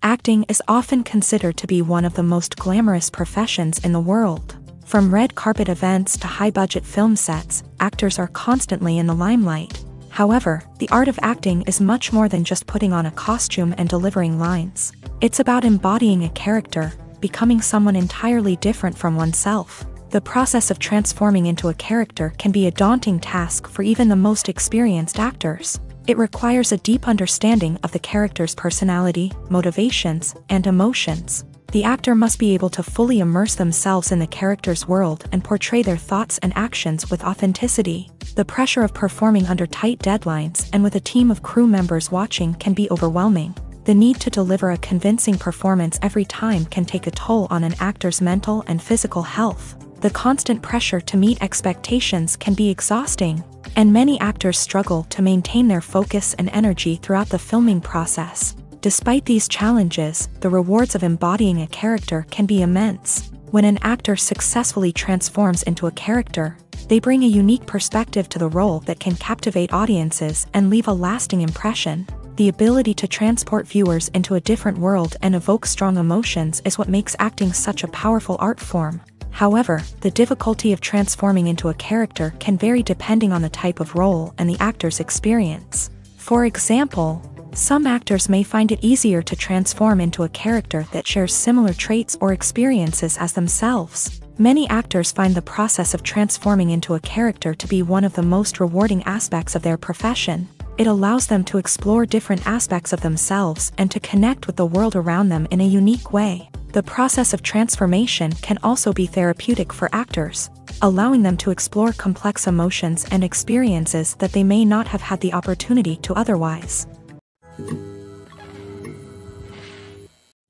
Acting is often considered to be one of the most glamorous professions in the world. From red carpet events to high-budget film sets, actors are constantly in the limelight. However, the art of acting is much more than just putting on a costume and delivering lines. It's about embodying a character, becoming someone entirely different from oneself. The process of transforming into a character can be a daunting task for even the most experienced actors. It requires a deep understanding of the character's personality, motivations, and emotions. The actor must be able to fully immerse themselves in the character's world and portray their thoughts and actions with authenticity. The pressure of performing under tight deadlines and with a team of crew members watching can be overwhelming. The need to deliver a convincing performance every time can take a toll on an actor's mental and physical health. The constant pressure to meet expectations can be exhausting, and many actors struggle to maintain their focus and energy throughout the filming process. Despite these challenges, the rewards of embodying a character can be immense. When an actor successfully transforms into a character, they bring a unique perspective to the role that can captivate audiences and leave a lasting impression. The ability to transport viewers into a different world and evoke strong emotions is what makes acting such a powerful art form. However, the difficulty of transforming into a character can vary depending on the type of role and the actor's experience. For example, some actors may find it easier to transform into a character that shares similar traits or experiences as themselves. Many actors find the process of transforming into a character to be one of the most rewarding aspects of their profession. It allows them to explore different aspects of themselves and to connect with the world around them in a unique way. The process of transformation can also be therapeutic for actors, allowing them to explore complex emotions and experiences that they may not have had the opportunity to otherwise.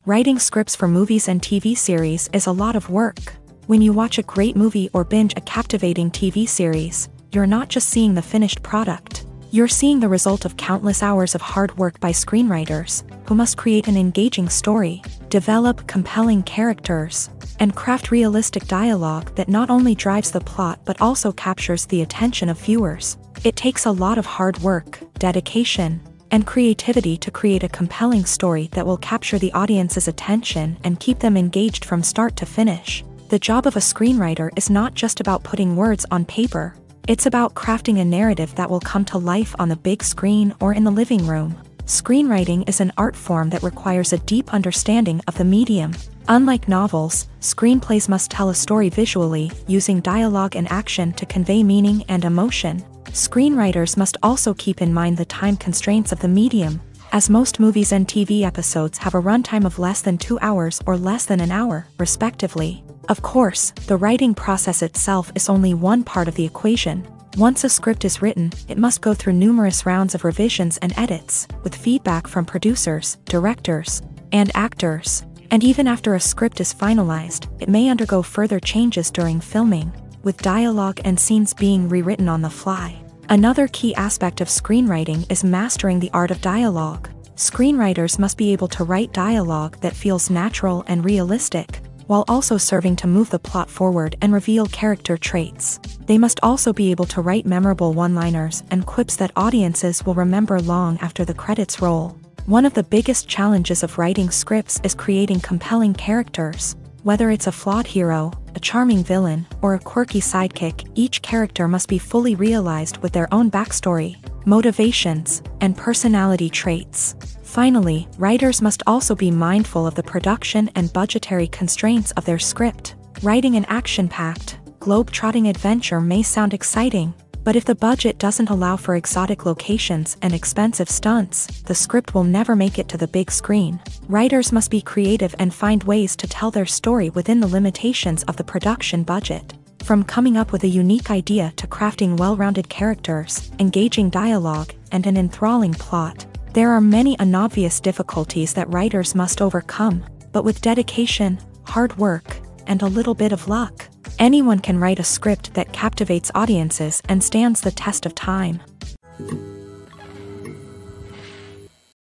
Writing scripts for movies and TV series is a lot of work. When you watch a great movie or binge a captivating TV series, you're not just seeing the finished product. You're seeing the result of countless hours of hard work by screenwriters, who must create an engaging story, develop compelling characters, and craft realistic dialogue that not only drives the plot but also captures the attention of viewers. It takes a lot of hard work, dedication, and creativity to create a compelling story that will capture the audience's attention and keep them engaged from start to finish. The job of a screenwriter is not just about putting words on paper. It's about crafting a narrative that will come to life on the big screen or in the living room. Screenwriting is an art form that requires a deep understanding of the medium. Unlike novels, screenplays must tell a story visually, using dialogue and action to convey meaning and emotion. Screenwriters must also keep in mind the time constraints of the medium, as most movies and TV episodes have a runtime of less than 2 hours or less than an hour, respectively. Of course, the writing process itself is only one part of the equation. Once a script is written, it must go through numerous rounds of revisions and edits, with feedback from producers, directors, and actors. And even after a script is finalized, it may undergo further changes during filming, with dialogue and scenes being rewritten on the fly. Another key aspect of screenwriting is mastering the art of dialogue. Screenwriters must be able to write dialogue that feels natural and realistic, while also serving to move the plot forward and reveal character traits. They must also be able to write memorable one-liners and quips that audiences will remember long after the credits roll. One of the biggest challenges of writing scripts is creating compelling characters. Whether it's a flawed hero, a charming villain, or a quirky sidekick, each character must be fully realized with their own backstory, motivations, and personality traits. Finally, writers must also be mindful of the production and budgetary constraints of their script. Writing an action-packed, globe-trotting adventure may sound exciting, but if the budget doesn't allow for exotic locations and expensive stunts, the script will never make it to the big screen. Writers must be creative and find ways to tell their story within the limitations of the production budget. From coming up with a unique idea to crafting well-rounded characters, engaging dialogue, and an enthralling plot, there are many unobvious difficulties that writers must overcome, but with dedication, hard work, and a little bit of luck, anyone can write a script that captivates audiences and stands the test of time.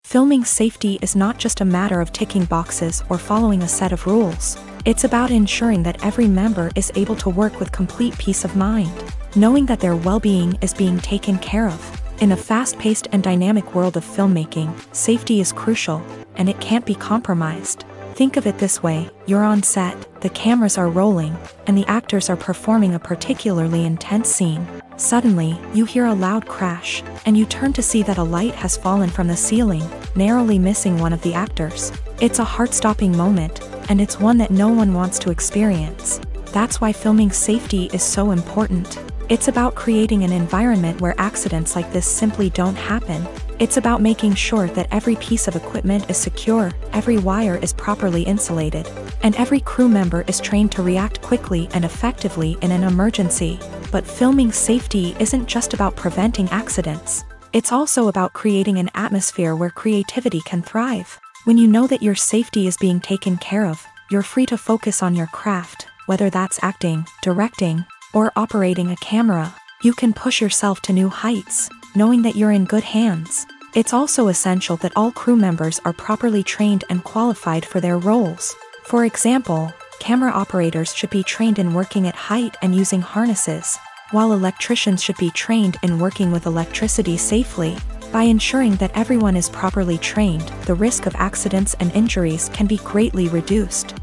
Filming safety is not just a matter of ticking boxes or following a set of rules. It's about ensuring that every member is able to work with complete peace of mind, knowing that their well-being is being taken care of. In a fast-paced and dynamic world of filmmaking, safety is crucial, and it can't be compromised. Think of it this way: you're on set, the cameras are rolling, and the actors are performing a particularly intense scene. Suddenly, you hear a loud crash, and you turn to see that a light has fallen from the ceiling, narrowly missing one of the actors. It's a heart-stopping moment, and it's one that no one wants to experience. That's why filming safety is so important. It's about creating an environment where accidents like this simply don't happen. It's about making sure that every piece of equipment is secure, every wire is properly insulated, and every crew member is trained to react quickly and effectively in an emergency. But filming safety isn't just about preventing accidents. It's also about creating an atmosphere where creativity can thrive. When you know that your safety is being taken care of, you're free to focus on your craft, whether that's acting, directing, or operating a camera. You can push yourself to new heights, knowing that you're in good hands. It's also essential that all crew members are properly trained and qualified for their roles. For example, camera operators should be trained in working at height and using harnesses, while electricians should be trained in working with electricity safely. By ensuring that everyone is properly trained, the risk of accidents and injuries can be greatly reduced.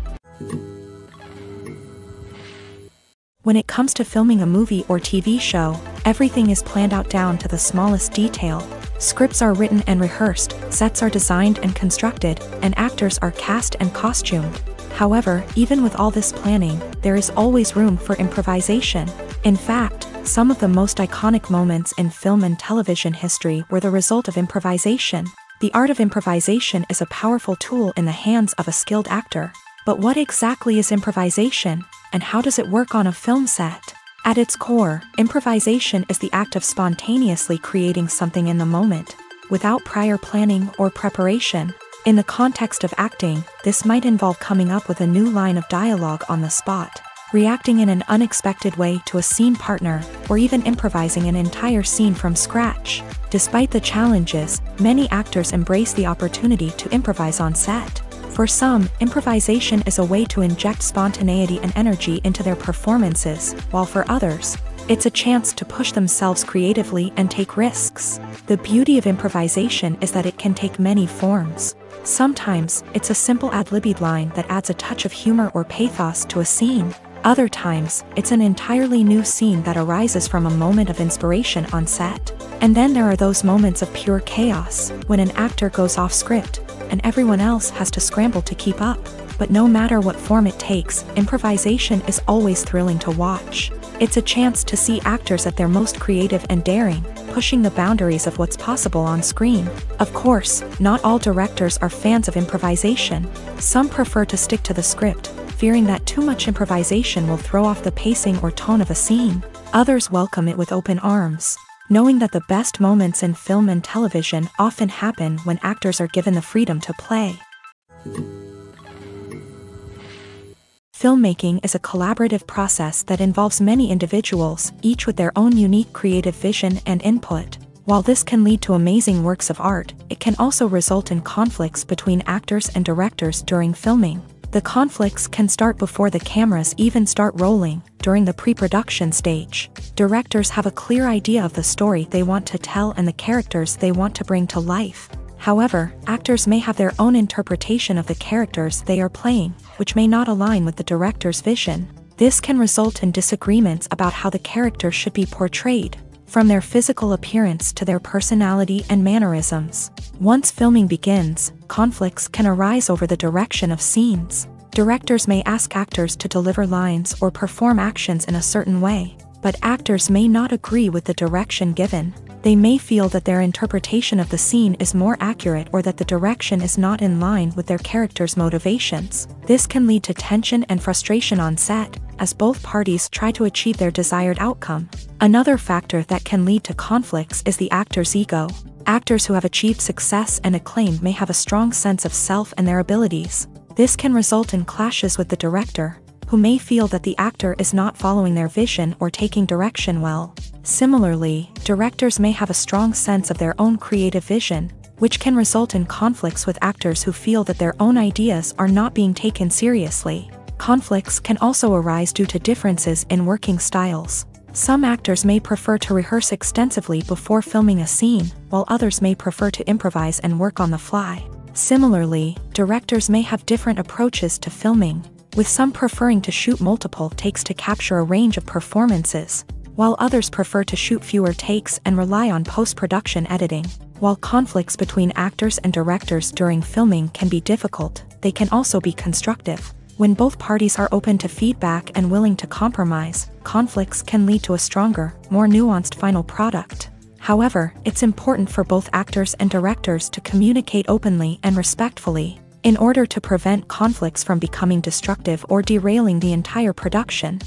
When it comes to filming a movie or TV show, everything is planned out down to the smallest detail. Scripts are written and rehearsed, sets are designed and constructed, and actors are cast and costumed. However, even with all this planning, there is always room for improvisation. In fact, some of the most iconic moments in film and television history were the result of improvisation. The art of improvisation is a powerful tool in the hands of a skilled actor. But what exactly is improvisation, and how does it work on a film set? At its core, improvisation is the act of spontaneously creating something in the moment, without prior planning or preparation. In the context of acting, this might involve coming up with a new line of dialogue on the spot, reacting in an unexpected way to a scene partner, or even improvising an entire scene from scratch. Despite the challenges, many actors embrace the opportunity to improvise on set. For some, improvisation is a way to inject spontaneity and energy into their performances, while for others, it's a chance to push themselves creatively and take risks. The beauty of improvisation is that it can take many forms. Sometimes, it's a simple ad-libbed line that adds a touch of humor or pathos to a scene. Other times, it's an entirely new scene that arises from a moment of inspiration on set. And then there are those moments of pure chaos, when an actor goes off script, and everyone else has to scramble to keep up. But no matter what form it takes, improvisation is always thrilling to watch. It's a chance to see actors at their most creative and daring, pushing the boundaries of what's possible on screen. Of course, not all directors are fans of improvisation. Some prefer to stick to the script, fearing that too much improvisation will throw off the pacing or tone of a scene. Others welcome it with open arms, knowing that the best moments in film and television often happen when actors are given the freedom to play. Filmmaking is a collaborative process that involves many individuals, each with their own unique creative vision and input. While this can lead to amazing works of art, it can also result in conflicts between actors and directors during filming. The conflicts can start before the cameras even start rolling, during the pre-production stage. Directors have a clear idea of the story they want to tell and the characters they want to bring to life. However, actors may have their own interpretation of the characters they are playing, which may not align with the director's vision. This can result in disagreements about how the character should be portrayed, from their physical appearance to their personality and mannerisms. Once filming begins, conflicts can arise over the direction of scenes. Directors may ask actors to deliver lines or perform actions in a certain way, but actors may not agree with the direction given. They may feel that their interpretation of the scene is more accurate or that the direction is not in line with their character's motivations. This can lead to tension and frustration on set, as both parties try to achieve their desired outcome. Another factor that can lead to conflicts is the actor's ego. Actors who have achieved success and acclaim may have a strong sense of self and their abilities. This can result in clashes with the director, who may feel that the actor is not following their vision or taking direction well. Similarly, directors may have a strong sense of their own creative vision, which can result in conflicts with actors who feel that their own ideas are not being taken seriously. Conflicts can also arise due to differences in working styles. Some actors may prefer to rehearse extensively before filming a scene, while others may prefer to improvise and work on the fly. Similarly, directors may have different approaches to filming, with some preferring to shoot multiple takes to capture a range of performances, while others prefer to shoot fewer takes and rely on post-production editing. While conflicts between actors and directors during filming can be difficult, they can also be constructive. When both parties are open to feedback and willing to compromise, conflicts can lead to a stronger, more nuanced final product. However, it's important for both actors and directors to communicate openly and respectfully, in order to prevent conflicts from becoming destructive or derailing the entire production.